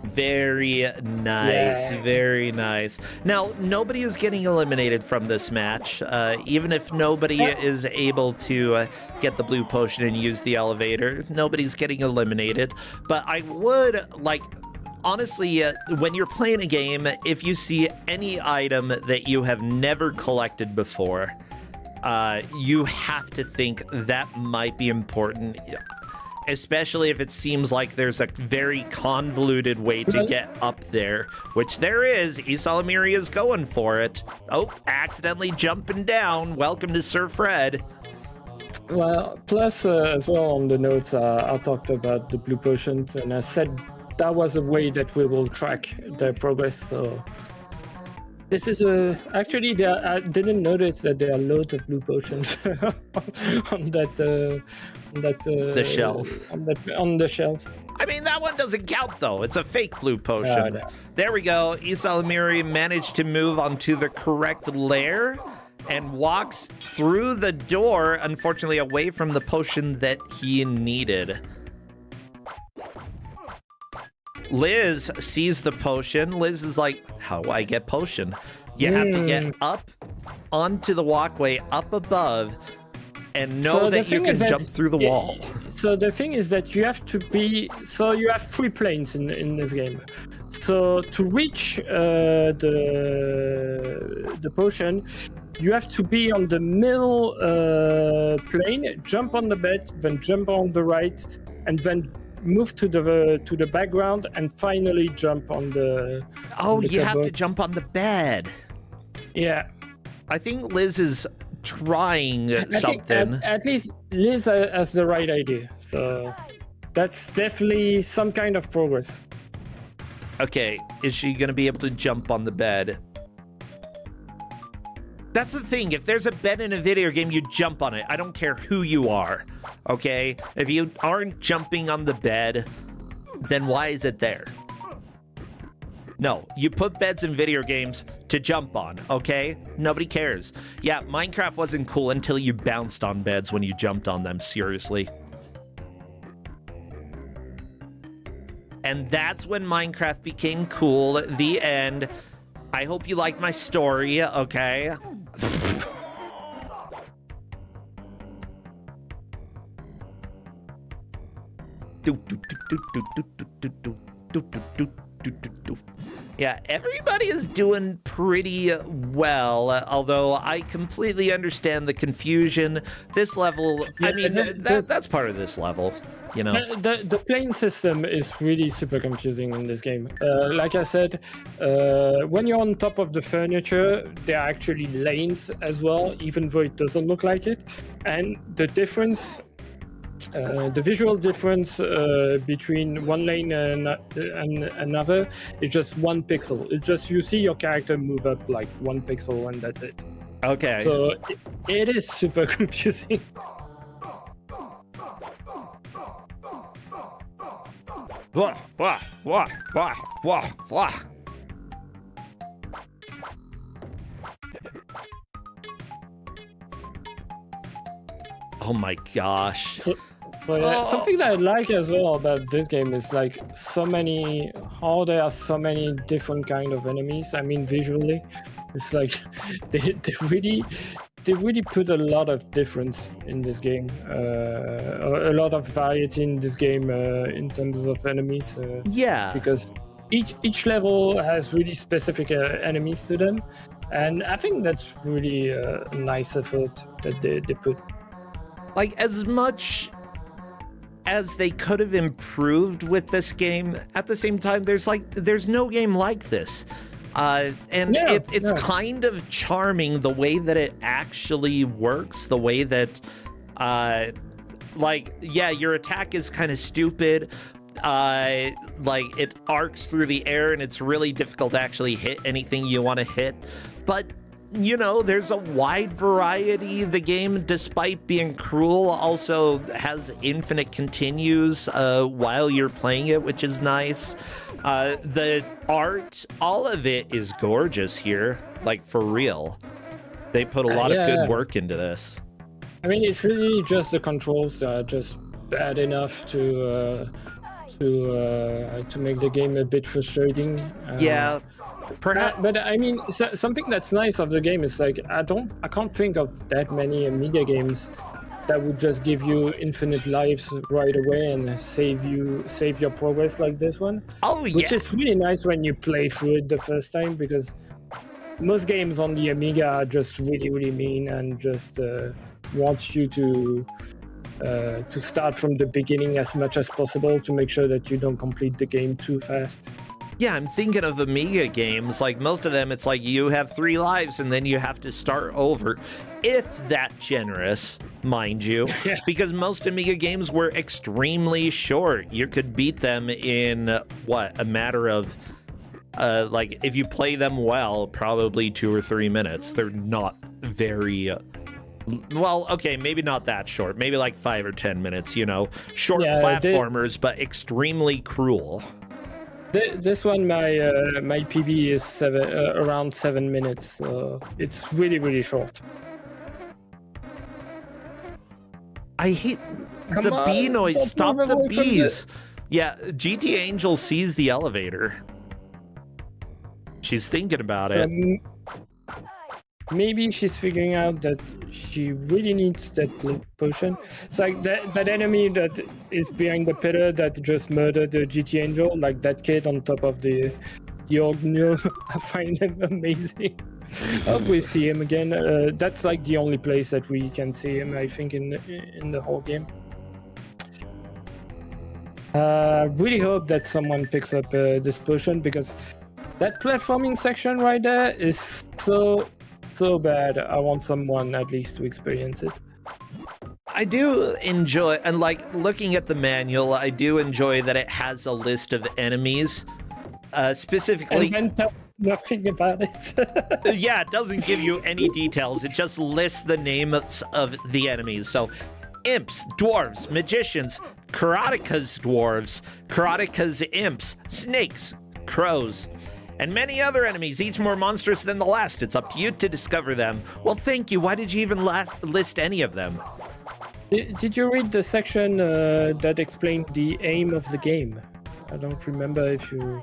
Very nice, very nice. Now, nobody is getting eliminated from this match. Even if nobody is able to get the blue potion and use the elevator, nobody's getting eliminated. But I would, like, honestly, when you're playing a game, if you see any item that you have never collected before, you have to think that might be important. especially if it seems like there's a very convoluted way to get up there, which there is. Isalamiri is going for it. Oh, accidentally jumping down. Welcome to Sir Fred. Well, plus as well on the notes, I talked about the blue potions, and I said that was a way that we will track their progress. So this is actually I didn't notice that there are loads of blue potions on that the shelf. On the shelf. I mean, that one doesn't count though. It's a fake blue potion. No. There we go. Isalamiri managed to move onto the correct layer and walks through the door, unfortunately away from the potion that he needed. Liz sees the potion. Liz is like, how do I get potion? You have to get up onto the walkway up above and know that you can jump through the wall. So the thing is that you have to be, so you have 3 planes in this game. So to reach the potion, you have to be on the middle plane, jump on the bed, then jump on the right, and then move to the background, and finally jump on the. Oh, you have to jump on the bed. Yeah. I think Liz is trying something. At least Liz has the right idea. So that's definitely some kind of progress. Okay, is she going to be able to jump on the bed? That's the thing. If there's a bed in a video game, you jump on it. I don't care who you are, okay? If you aren't jumping on the bed, then why is it there? No, you put beds in video games to jump on, okay? Nobody cares. Yeah, Minecraft wasn't cool until you bounced on beds when you jumped on them, seriously. And that's when Minecraft became cool. The end. I hope you liked my story, okay? Yeah, everybody is doing pretty well, although I completely understand the confusion. This level, I mean, that's part of this level, you know. The plane system is really super confusing in this game. Like I said, when you're on top of the furniture, there are actually lanes as well, even though it doesn't look like it. And the difference, the visual difference between one lane and another is just 1 pixel. It's just you see your character move up like 1 pixel and that's it. Okay. So it is super confusing. Wah, wah, wah, wah, wah, wah. Oh my gosh. So yeah, something that I like as well about this game is like how there are so many different kind of enemies. I mean, visually, it's like they really put a lot of difference in this game, a lot of variety in this game in terms of enemies. Yeah. Because each level has really specific enemies to them, and I think that's really a nice effort that they put. Like, as much as they could have improved with this game, at the same time, there's no game like this. It's kind of charming the way that it actually works, the way that, like, yeah, your attack is kind of stupid. Like, it arcs through the air and it's really difficult to actually hit anything you want to hit. But you know, there's a wide variety. The game, despite being cruel, also has infinite continues while you're playing it, which is nice. The art, all of it is gorgeous here, like for real. They put a lot of good work into this. I mean, it's really just the controls that are just bad enough to make the game a bit frustrating. Yeah. Perhaps, but I mean, something that's nice of the game is like I can't think of that many Amiga games that would just give you infinite lives right away and save your progress like this one. Oh yeah, which is really nice when you play through it the first time, because most games on the Amiga are just really mean and just want you to to start from the beginning as much as possible to make sure that you don't complete the game too fast. Yeah, I'm thinking of Amiga games. Like, most of them, it's like you have 3 lives and then you have to start over. If that generous, mind you. Yeah. Because most Amiga games were extremely short. You could beat them in, what, a matter of, like, if you play them well, probably 2 or 3 minutes. They're not very... well, okay, maybe not that short. Maybe like 5 or 10 minutes, you know. Short platformers, but extremely cruel. This one, my PB is around 7 minutes, so it's really short. I hate the bee noise. Stop the bees. Yeah, GT Angel sees the elevator. She's thinking about it. Maybe she's figuring out that she really needs that potion. It's like that enemy that is behind the pillar that just murdered the GT Angel, like that kid on top of the Ognio. I find him amazing. Oh, we see him again. That's like the only place that we can see him, I think, in the whole game. Really hope that someone picks up this potion, because that platforming section right there is so bad. I want someone at least to experience it. I do enjoy, and like looking at the manual, I do enjoy that it has a list of enemies, specifically. And then tell nothing about it. Yeah, it doesn't give you any details. It just lists the names of the enemies. So, imps, dwarves, magicians, karateka's dwarves, karateka's imps, snakes, crows, and many other enemies, each more monstrous than the last. It's up to you to discover them. Well, thank you. Why did you even list any of them? Did you read the section that explained the aim of the game? I don't remember if you...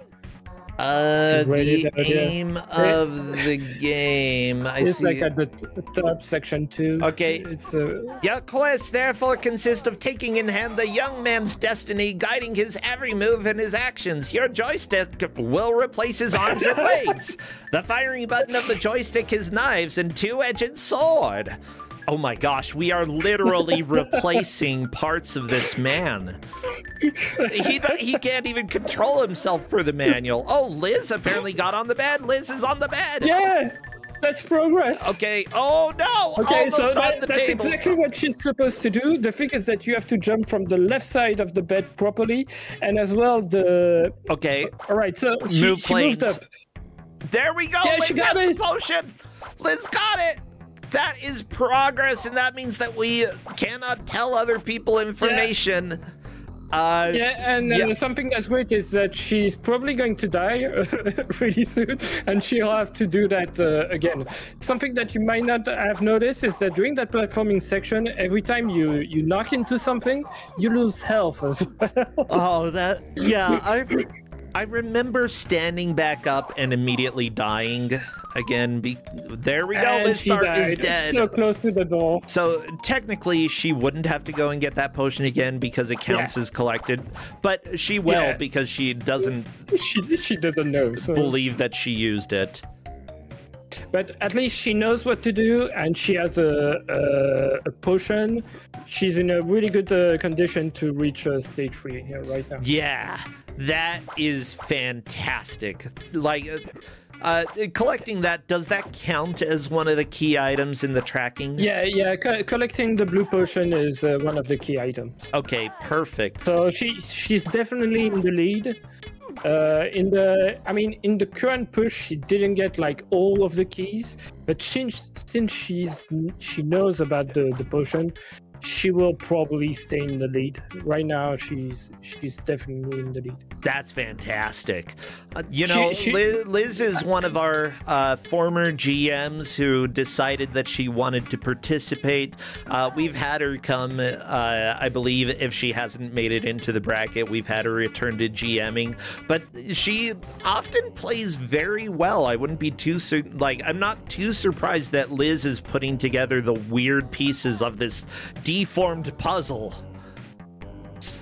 the aim of the game. It's like at the top, section 2. Okay. It's Your quest therefore consists of taking in hand the young man's destiny, guiding his every move and his actions. Your joystick will replace his arms and legs. The firing button of the joystick is knives and two-edged sword. Oh my gosh, we are literally replacing parts of this man. He can't even control himself per the manual. Oh, Liz apparently got on the bed. Liz is on the bed. Yeah, that's progress. Okay. Oh no. Okay, almost so that's table. Exactly what she's supposed to do. The thing is that you have to jump from the left side of the bed properly, and as well the. Okay. All right. So she moved up. There we go. Yeah, Liz she got has it. the potion. Liz got it. That is progress, and that means that we cannot tell other people information. Something that's great is that she's probably going to die really soon, and she'll have to do that again. Something that you might not have noticed is that during that platforming section, every time you knock into something, you lose health as well. Oh, I remember standing back up and immediately dying again. There we go. Liz is dead. So close to the door. So technically, she wouldn't have to go and get that potion again because it counts as collected, but she will because she doesn't. She doesn't know. So. Believe that she used it. But at least she knows what to do, and she has a potion. She's in a really good condition to reach stage 3 here right now. Yeah, that is fantastic. Like, collecting that, does that count as one of the key items in the tracking? Yeah. Collecting the blue potion is one of the key items. Okay, perfect. So she's definitely in the lead. In the current push, she didn't get like all of the keys, but since she knows about the potion, she will probably stay in the lead. Right now, she's definitely in the lead. That's fantastic. Liz is one of our former GMs who decided that she wanted to participate. We've had her come, I believe, if she hasn't made it into the bracket, we've had her return to GMing. But she often plays very well. I wouldn't be I'm not too surprised that Liz is putting together the weird pieces of this deformed puzzle.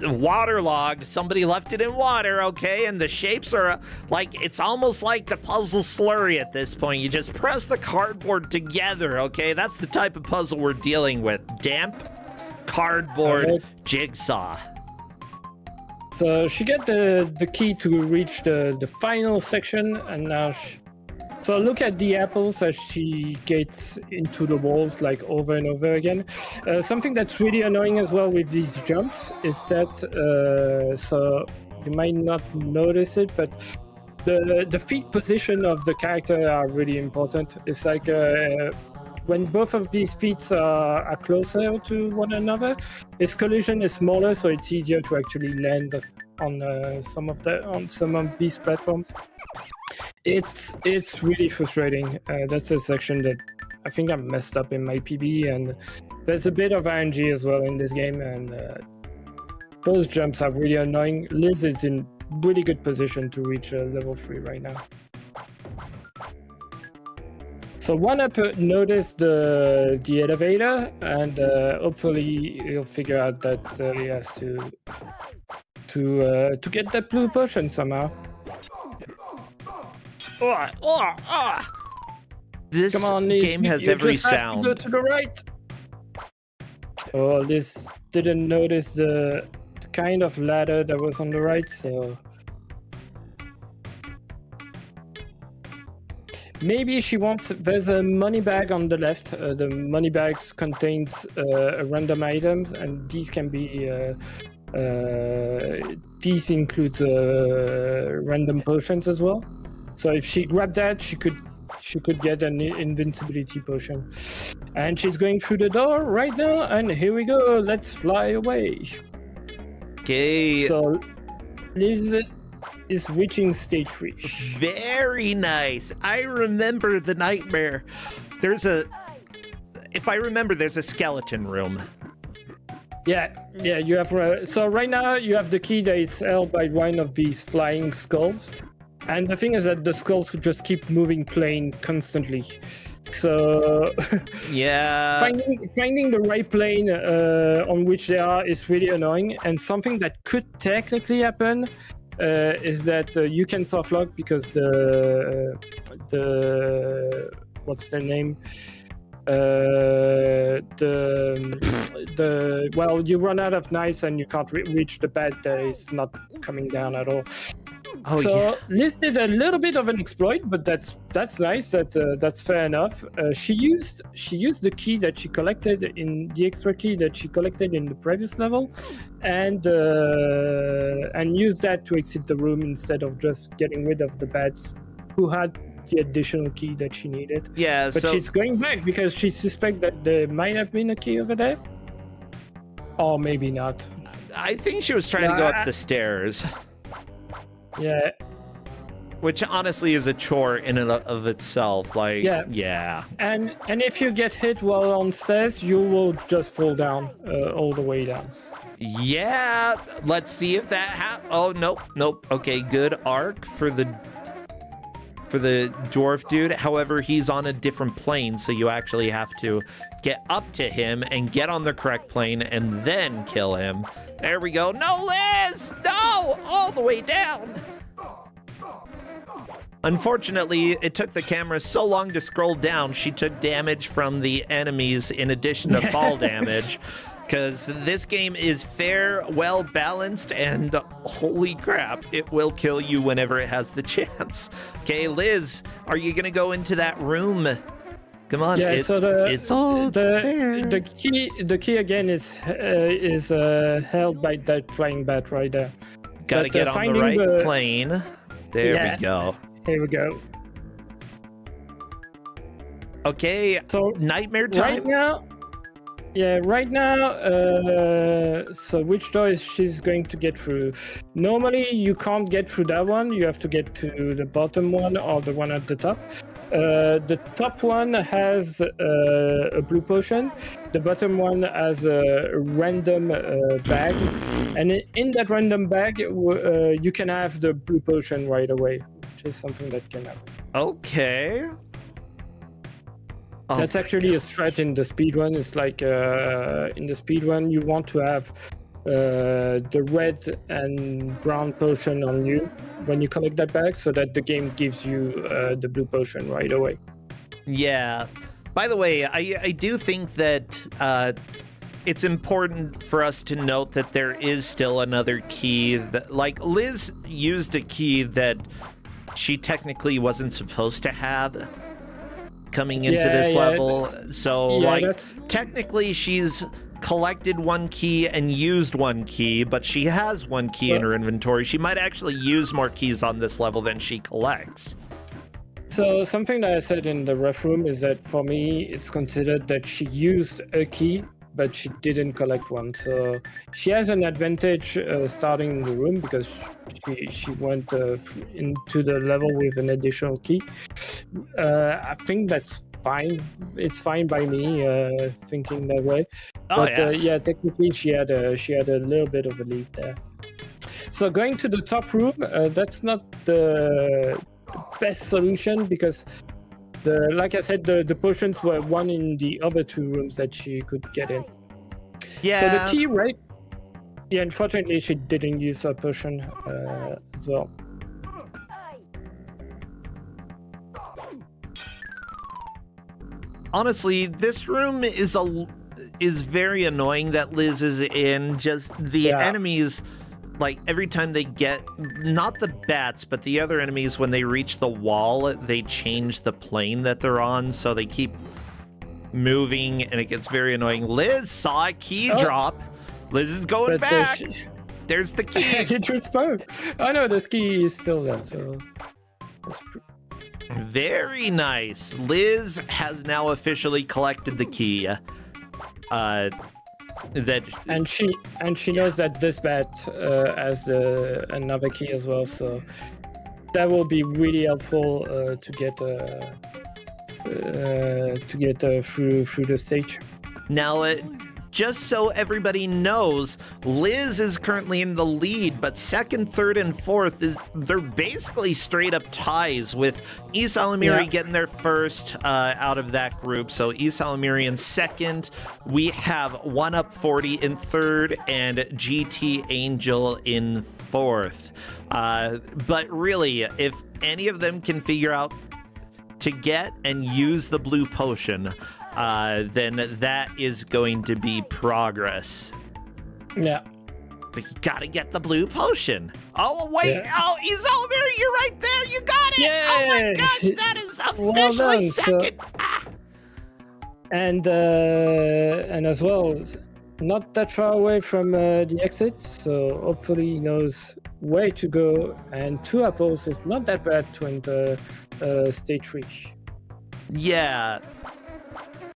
Waterlogged, somebody left it in water, okay, and the shapes are like, it's almost like a puzzle slurry at this point. You just press the cardboard together, okay? That's the type of puzzle we're dealing with. Damp cardboard jigsaw. So she got the key to reach the final section, and now so look at the apples as she gets into the walls like over and over again. Something that's really annoying as well with these jumps is that so you might not notice it, but the feet position of the character are really important. It's like when both of these feet are closer to one another, its collision is smaller, so it's easier to actually land on some of these platforms. It's really frustrating. That's a section that I think I messed up in my PB, and there's a bit of RNG as well in this game, and those jumps are really annoying. Liz is in really good position to reach level 3 right now. So one up noticed the elevator, and hopefully he'll figure out that he has to get that blue potion somehow. This Come on, Liz, game has every sound. Have to go to the right. Oh, Liz didn't notice the kind of ladder that was on the right, so maybe she wants. There's a money bag on the left. The money bags contains random items, and these can be. These include random potions as well. So if she grabbed that, she could get an invincibility potion. And she's going through the door right now, and here we go. Let's fly away. Okay. So Liz is reaching stage 3. Very nice. I remember the nightmare. If I remember, there's a skeleton room. Yeah, you have. So right now you have the key that is held by one of these flying skulls, and the thing is that the skulls just keep moving plane constantly. So yeah, finding the right plane on which they are is really annoying. And something that could technically happen is that you can soft lock because the what's the name? Well, you run out of knives and you can't reach the bed that is not coming down at all. Oh, so yeah. Liz did a little bit of an exploit, but that's nice. That's fair enough. She used the key that she collected in the extra key that she collected in the previous level, and used that to exit the room instead of just getting rid of the bats who had the additional key that she needed. Yeah, but she's going back because she suspects that there might have been a key over there, or maybe not. I think she was trying to go up the stairs. Yeah. Which honestly is a chore in and of itself. Like, yeah. And if you get hit while on stairs, you will just fall down all the way down. Yeah. Let's see if that Oh, nope. Okay, good arc for the dwarf dude. However, he's on a different plane, so you actually have to get up to him and get on the correct plane and then kill him. There we go. No, Liz! No! All the way down! Unfortunately, it took the camera so long to scroll down, she took damage from the enemies in addition to fall damage. Because this game is fair, well balanced, and holy crap, it will kill you whenever it has the chance. Okay, Liz, are you gonna go into that room? Come on, yeah. it's So there. the key again is held by that flying bat right there. Gotta get on the right plane. There we go. Here we go. Okay, so nightmare time. Right now, so which door is she's going to get through? Normally, you can't get through that one. You have to get to the bottom one or the one at the top. The top one has a blue potion. The bottom one has a random bag. And in that random bag, you can have the blue potion right away, which is something that can happen. Okay. Oh, that's actually a strat in the speedrun. It's like in the speedrun, you want to have the red and brown potion on you when you collect that bag, so that the game gives you the blue potion right away. Yeah. By the way, I do think that it's important for us to note that there is still another key that, like, Liz used a key that she technically wasn't supposed to have coming into this level. So, like, technically she's collected one key and used one key, but she has one key in her inventory. She might actually use more keys on this level than she collects. So something that I said in the ref room is that for me, it's considered that she used a key, but she didn't collect one. So she has an advantage starting in the room because she went into the level with an additional key. I think that's fine. It's fine by me thinking that way. But yeah, technically she had a little bit of a lead there. So going to the top room, that's not the best solution because like I said, the potions were one in the other two rooms that she could get in. Yeah. So the key, right? Yeah, unfortunately, she didn't use her potion as well. Honestly, this room is very annoying that Liz is in. Just the enemies, like, every time they get, not the bats, but the other enemies, when they reach the wall, they change the plane that they're on, so they keep moving, and it gets very annoying. Liz saw a key drop. Liz is going back. There's the key. It just spoke. Oh no, this key is still there, so that's very nice. Liz has now officially collected the key. And she knows that this bat has another key as well, so that will be really helpful to get through the stage. Now, just so everybody knows, Liz is currently in the lead, but second, third, and fourth, they're basically straight up ties, with Isalamiri getting there first out of that group. So Isalamiri in second, we have 1UP40 in third, and GT Angel in fourth. But really, if any of them can figure out to get and use the blue potion, then that is going to be progress. Yeah. But you gotta get the blue potion. Oh, wait. Yeah. Oh, Isalamiri, you're right there. You got it. Yay! Oh, my gosh. That is officially second. And as well, not that far away from the exit, so hopefully he knows where to go. And 2 apples is not that bad to enter stage 3. Yeah.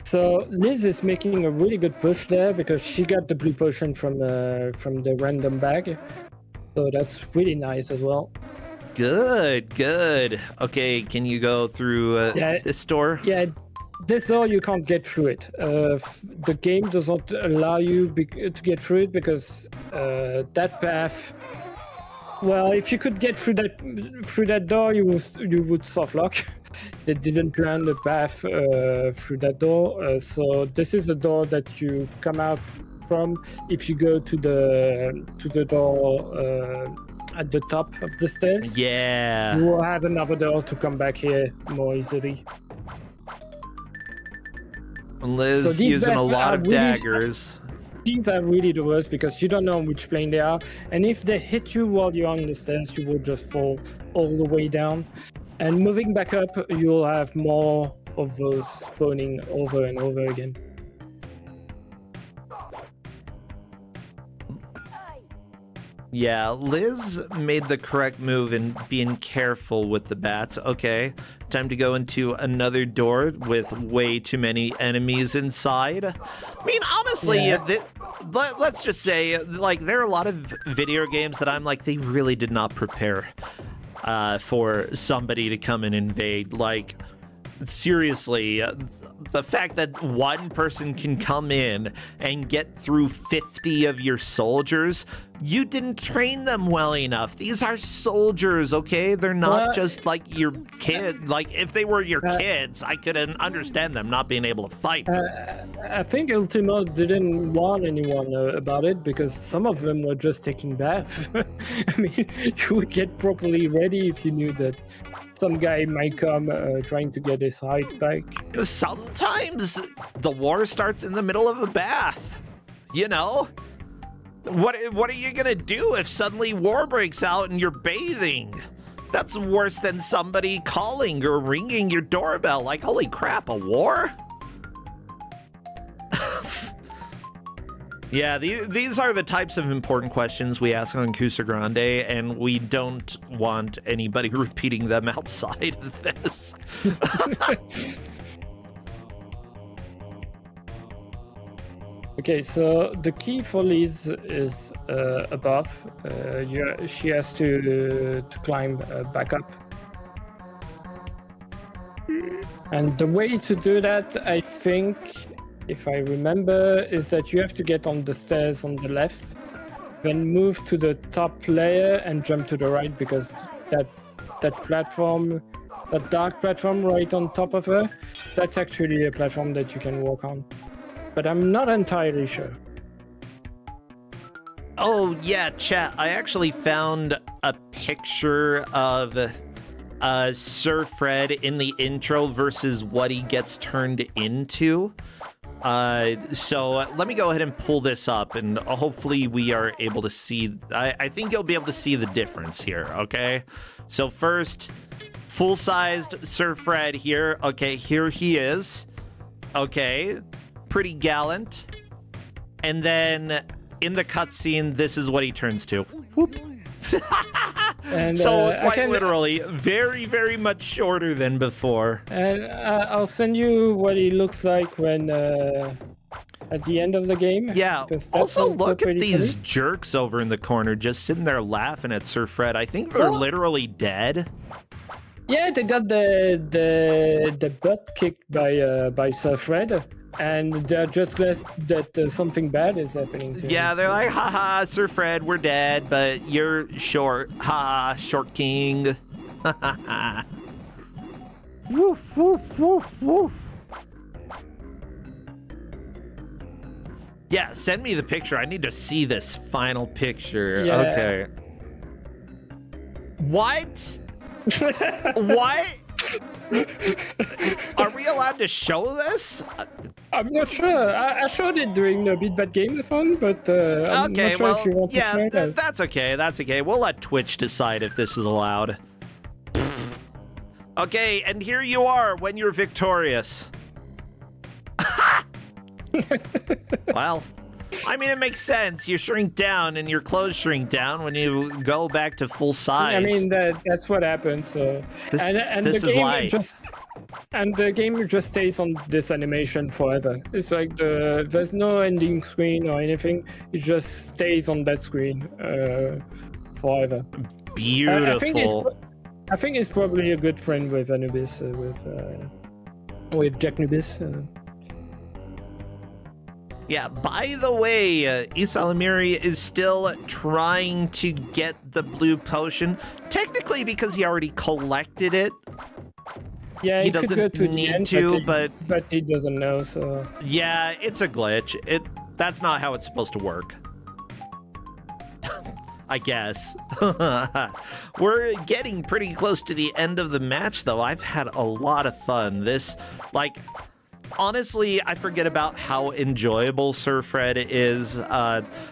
So Liz is making a really good push there because she got the blue potion from the random bag. So that's really nice as well. Good, good. Okay, can you go through this door? Yeah, this door you can't get through it. The game does not allow you to get through it because that path. Well, if you could get through that door, you would soft lock. They didn't plan the path through that door, so this is the door that you come out from. If you go to the door at the top of the stairs, yeah, you will have another door to come back here more easily. Liz so using a lot of daggers. These are really the worst because you don't know which plane they are, and if they hit you while you're on the stairs, you will just fall all the way down. And moving back up, you'll have more of those spawning over and over again. Yeah, Liz made the correct move in being careful with the bats. Okay, time to go into another door with way too many enemies inside. I mean, honestly, let's just say, like, there are a lot of video games that I'm like, they really did not prepare for somebody to come and invade. Like, seriously, the fact that one person can come in and get through 50 of your soldiers, you didn't train them well enough. These are soldiers, okay? They're not just like your kid. Like, if they were your kids, I could understand them not being able to fight. I think Ultimo didn't warn anyone about it because some of them were just taking baths. I mean, you would get properly ready if you knew that some guy might come trying to get his height back. Sometimes the war starts in the middle of a bath. you know? What are you gonna do if suddenly war breaks out and you're bathing? That's worse than somebody calling or ringing your doorbell. Like, holy crap, a war? Yeah, these are the types of important questions we ask on Kusogrand8, and we don't want anybody repeating them outside of this. Okay, so the key for Liz is above. She has to climb back up. And the way to do that, I think, if I remember, is that you have to get on the stairs on the left, then move to the top layer and jump to the right, because that platform, that dark platform right on top of her, that's actually a platform that you can walk on. But I'm not entirely sure. Oh, yeah, chat. I actually found a picture of Sir Fred in the intro versus what he gets turned into. So let me go ahead and pull this up, and hopefully we are able to see. I think you'll be able to see the difference here, okay? So first, full-sized Sir Fred here. Okay, here he is. Okay, pretty gallant. And then in the cutscene, this is what he turns to. Whoop. And, so quite literally, very, very much shorter than before. And I'll send you what he looks like when at the end of the game. Yeah. Also, look at these jerks over in the corner, just sitting there laughing at Sir Fred. I think they're literally dead. Yeah, they got the butt kicked by Sir Fred. And they're just glad that something bad is happening to Yeah, him. they're like, haha, Sir Fred, we're dead, but you're short. Ha, short king. Woof, woof, woof, woof. Yeah, send me the picture. I need to see this final picture. Yeah. Okay. What? What? Are we allowed to show this? I'm not sure. I showed it during the Beat Bad Game-a-thon, but I'm not sure if you want to share that. That's okay. That's okay. We'll let Twitch decide if this is allowed. Okay, and here you are when you're victorious. Well, I mean, it makes sense. You shrink down and your clothes shrink down when you go back to full size. I mean, that's what happens. So. This the is life. The game just stays on this animation forever. It's like there's no ending screen or anything. It just stays on that screen forever. Beautiful. I think it's probably a good friend with Anubis, with Jack Nubis. Yeah, by the way, Isalamiri is still trying to get the blue potion. Technically, because he already collected it. Yeah, he doesn't could go to need the end, to, but he doesn't know, so... Yeah, it's a glitch. That's not how it's supposed to work. I guess. We're getting pretty close to the end of the match, though. I've had a lot of fun. This, like... Honestly, I forget about how enjoyable Sir Fred is.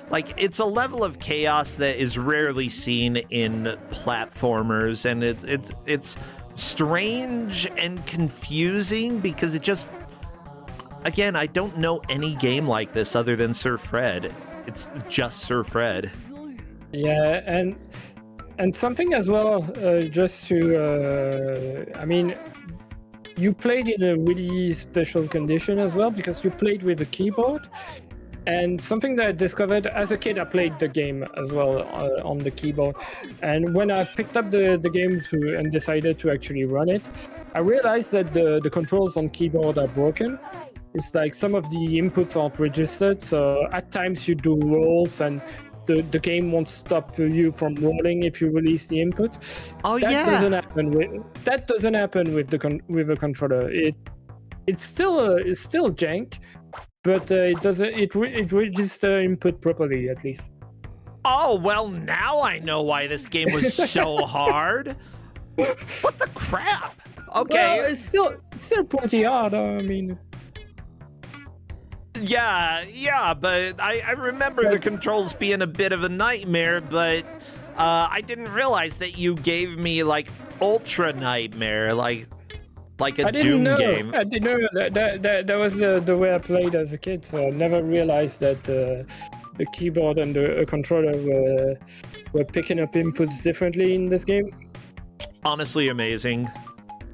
Like, it's a level of chaos that is rarely seen in platformers, and it's strange and confusing because it just... Again, I don't know any game like this other than Sir Fred. It's just Sir Fred. Yeah, and something as well, just to... I mean... You played in a really special condition as well, because you played with a keyboard. And something that I discovered as a kid, I played the game as well on the keyboard. And when I picked up the game and decided to actually run it, I realized that the controls on keyboard are broken. It's like some of the inputs aren't registered, so at times you do rolls and the game won't stop you from rolling if you release the input. Oh, that yeah. Doesn't happen with a controller. It's still jank, but it registers input properly at least. Oh, well, now I know why this game was so hard. What the crap? Okay. Well, it's still pretty hard. I mean, Yeah, but I remember the controls being a bit of a nightmare, but I didn't realize that you gave me like ultra nightmare, like a Doom game. I didn't know that was the way I played as a kid, so I never realized that the keyboard and the controller were picking up inputs differently in this game. Honestly, amazing.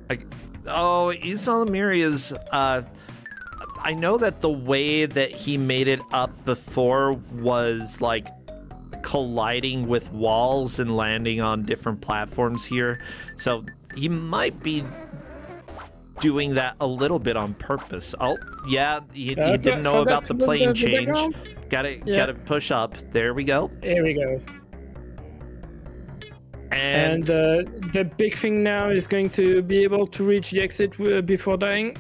Like, oh, Isalamiri is. I know that the way that he made it up before was like colliding with walls and landing on different platforms here, so he might be doing that a little bit on purpose. Oh, yeah, he didn't know about the plane change. Gotta push up. There we go. Here we go. And the big thing now is going to be able to reach the exit before dying.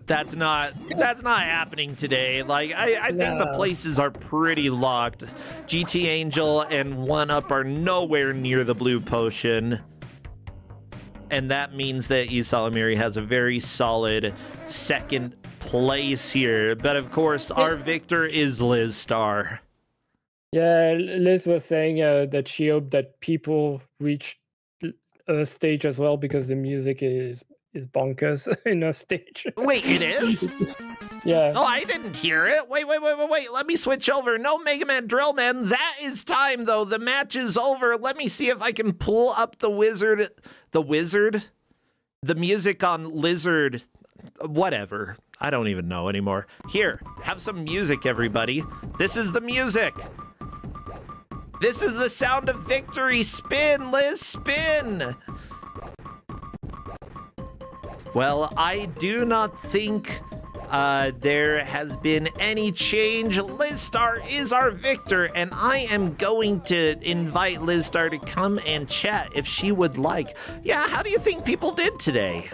That's not happening today. Like I think the places are pretty locked. GT Angel and 1UP are nowhere near the blue potion. And that means that Isalamiri has a very solid second place here. But of course, our victor is Liz Star. Yeah, Liz was saying that she hoped that people reach a stage as well because the music is bonkers in a stage. Wait, it is? Yeah. Oh, I didn't hear it. Wait. Let me switch over. No Mega Man Drill Man. That is time, though. The match is over. Let me see if I can pull up the wizard. The music on Lizard. Whatever. I don't even know anymore. Here, have some music, everybody. This is the music. This is the sound of victory. Spin, Liz, spin. Well, I do not think there has been any change. Liz Star is our victor, and I am going to invite Liz Star to come and chat if she would like. Yeah, how do you think people did today?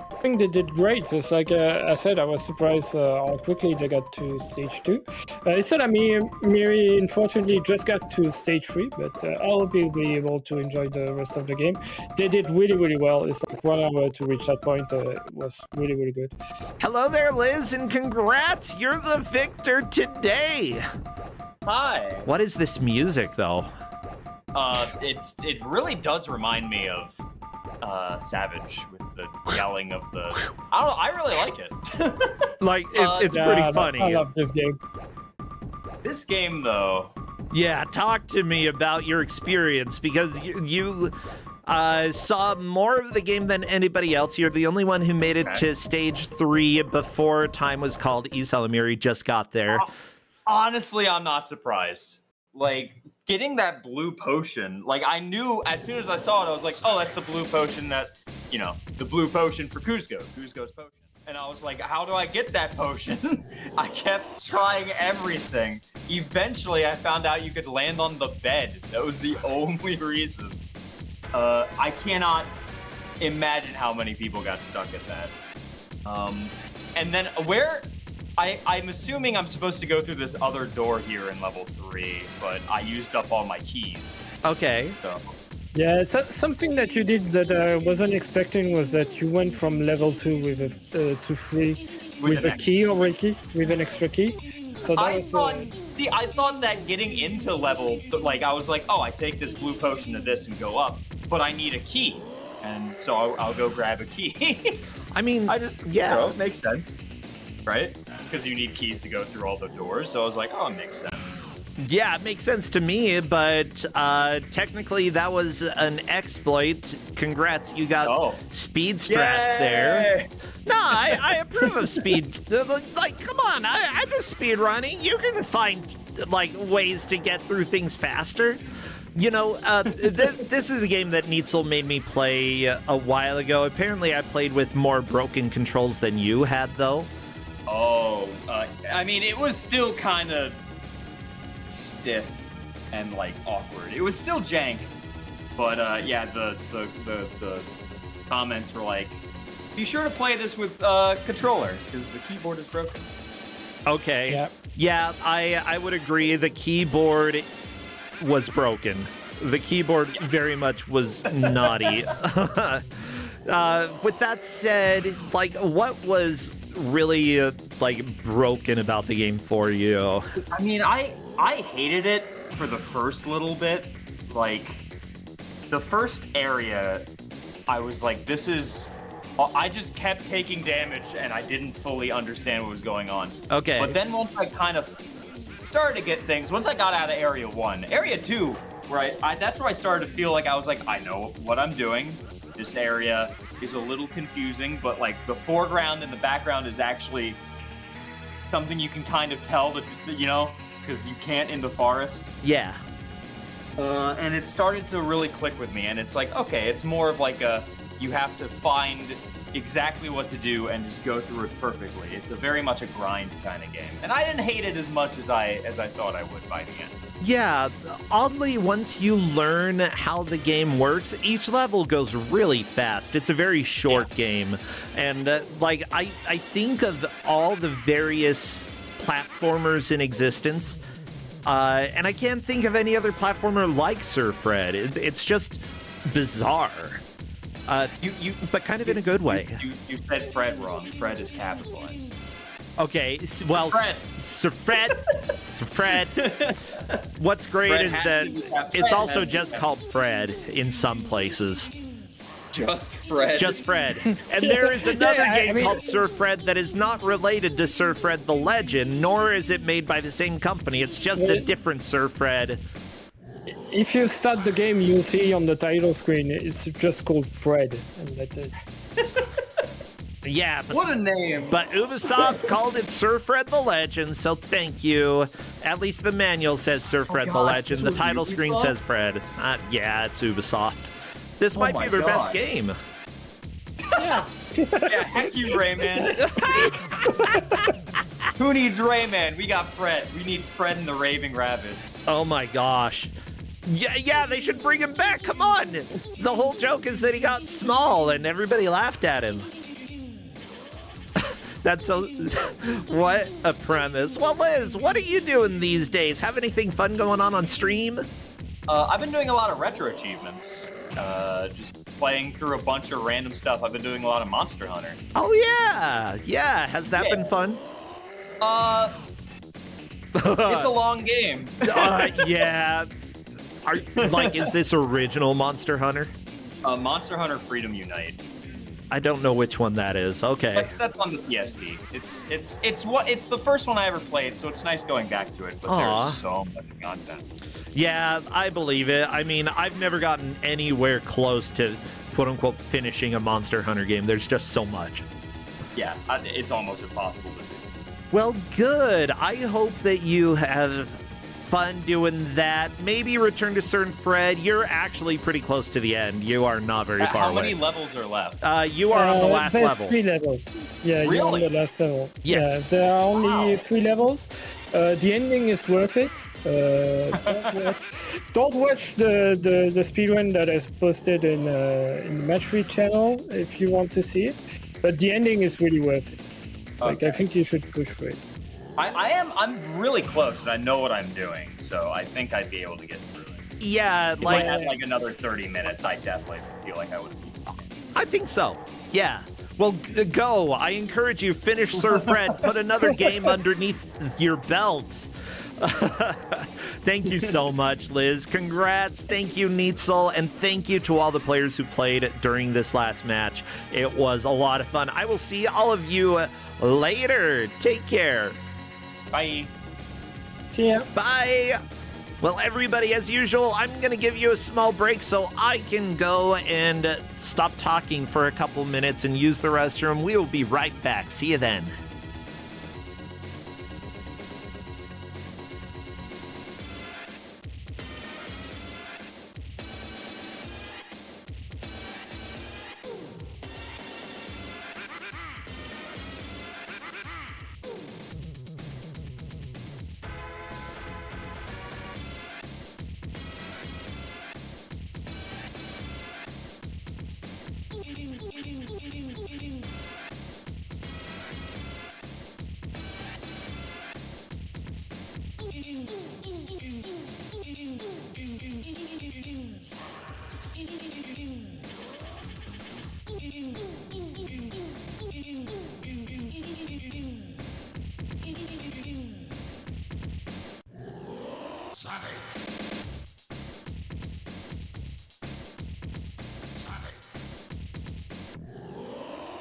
I think they did great. It's like I said, I was surprised how quickly they got to stage 2. It's not Miri unfortunately just got to stage 3, but I'll be able to enjoy the rest of the game. They did really well. It's like 1 hour to reach that point. It was really good. Hello there, Liz, and congrats! You're the victor today! Hi! What is this music, though? It really does remind me of Savage with the yelling of the. I don't know. I really like it. Like it's pretty funny. I love this game. This game, though. Yeah, talk to me about your experience because you saw more of the game than anybody else. You're the only one who made it to stage 3 before time was called. Isalamiri just got there. Honestly, I'm not surprised. Like, getting that blue potion, like, I knew as soon as I saw it, I was like, oh, that's the blue potion that, you know, the blue potion for Kuzgo's potion. And I was like, how do I get that potion? I kept trying everything. Eventually, I found out you could land on the bed. That was the only reason. I cannot imagine how many people got stuck at that. And then I'm assuming I'm supposed to go through this other door here in level 3, but I used up all my keys. Okay. So. Yeah, something that you did that I wasn't expecting was that you went from level 2 with to 3 with a key over a key, with an extra key. So that I thought that getting into level, like, I was like, oh, I take this blue potion to this and go up, but I need a key. And so I'll go grab a key. I mean, yeah, it makes sense. Right? Because you need keys to go through all the doors. So I was like, oh, it makes sense. Yeah, it makes sense to me, but technically that was an exploit. Congrats, you got speed strats there. No, I approve of speed. Like, come on, I'm just speed running. You can find, like, ways to get through things faster. You know, this is a game that Neitzel made me play a while ago. Apparently I played with more broken controls than you had, though. Oh, I mean, it was still kind of stiff and, like, awkward. It was still jank, but yeah, the comments were like, be sure to play this with controller because the keyboard is broken. Okay. Yeah, I would agree. The keyboard was broken. The keyboard very much was naughty. With that said, like, what was really like broken about the game for you? I mean, I hated it for the first little bit. Like, the first area, I was like, this is... I just kept taking damage, and I didn't fully understand what was going on. Okay. But then once I kind of started to get things, once I got out of Area 1, Area 2, where that's where I started to feel like I was like, I know what I'm doing. This area is a little confusing, but like the foreground and the background is actually something you can kind of tell that, you know, because you can't in the forest. Yeah. And it started to really click with me, and it's like, okay, it's more of like you have to find exactly what to do and just go through it perfectly. It's a very much a grind kind of game. And I didn't hate it as much as I thought I would by the end. Yeah, oddly, once you learn how the game works, each level goes really fast. It's a very short game. And like, I think of all the various platformers in existence, and I can't think of any other platformer like Sir Fred. It's just bizarre. But kind of in a good way. You said Fred wrong. Fred is capitalized. Okay, well, Sir Fred. What's great Fred is that it's also just called Fred in some places. Just Fred. Just Fred. And there is another game called Sir Fred that is not related to Sir Fred the Legend, nor is it made by the same company. It's just a different Sir Fred. If you start the game, you'll see on the title screen, it's just called Fred, and that's it. Yeah. What a name. But Ubisoft called it Sir Fred the Legend, so thank you. At least the manual says Sir Fred the Legend. The title screen says Fred. Yeah, it's Ubisoft. This might be their best game. Yeah. Yeah, heck you, Rayman. Who needs Rayman? We got Fred. We need Fred and the Raving Rabbits. Oh my gosh. Yeah, they should bring him back. Come on. The whole joke is that he got small and everybody laughed at him. That's so... What a premise. Well, Liz, what are you doing these days? Have anything fun going on stream? I've been doing a lot of retro achievements. Just playing through a bunch of random stuff. I've been doing a lot of Monster Hunter. Oh, yeah. Yeah. Has that been fun? It's a long game. Yeah. Is this original Monster Hunter? Monster Hunter Freedom Unite. I don't know which one that is. Okay. That's on the PSP. It's the first one I ever played, so it's nice going back to it. But there's so much content. Yeah, I believe it. I mean, I've never gotten anywhere close to quote unquote finishing a Monster Hunter game. There's just so much. Yeah, it's almost impossible to do. Well, good. I hope that you have fun doing that. Maybe return to Sir Fred. You're actually pretty close to the end. You are not very far away. How many levels are left? You are on the last level. 3 levels. Yeah, really? You're on the last level. Yes. Yeah, there are only 3 levels. The ending is worth it. Don't watch the speedrun that is posted in the Match Free channel if you want to see it. But the ending is really worth it. Like, I think you should push for it. I'm really close, and I know what I'm doing, so I think I'd be able to get through it. Yeah, if I had like another 30 minutes, I definitely feel like I would. I think so. Yeah. Well, go. I encourage you, finish Sir Fred. Put another game underneath your belt. Thank you so much, Liz. Congrats. Thank you, Neitzel. And thank you to all the players who played during this last match. It was a lot of fun. I will see all of you later. Take care. Bye. See ya. Bye. Well, everybody, as usual, I'm going to give you a small break so I can go and stop talking for a couple minutes and use the restroom. We will be right back. See you then.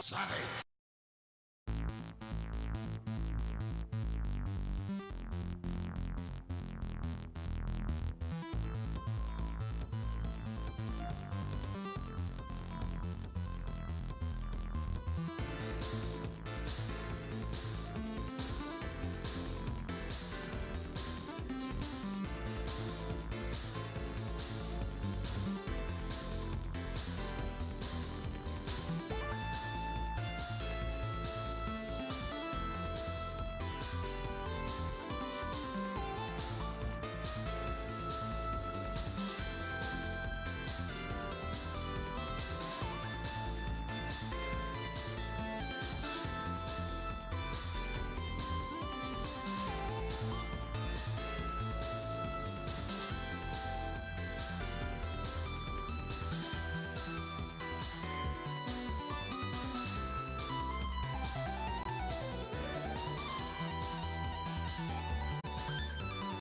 Savage.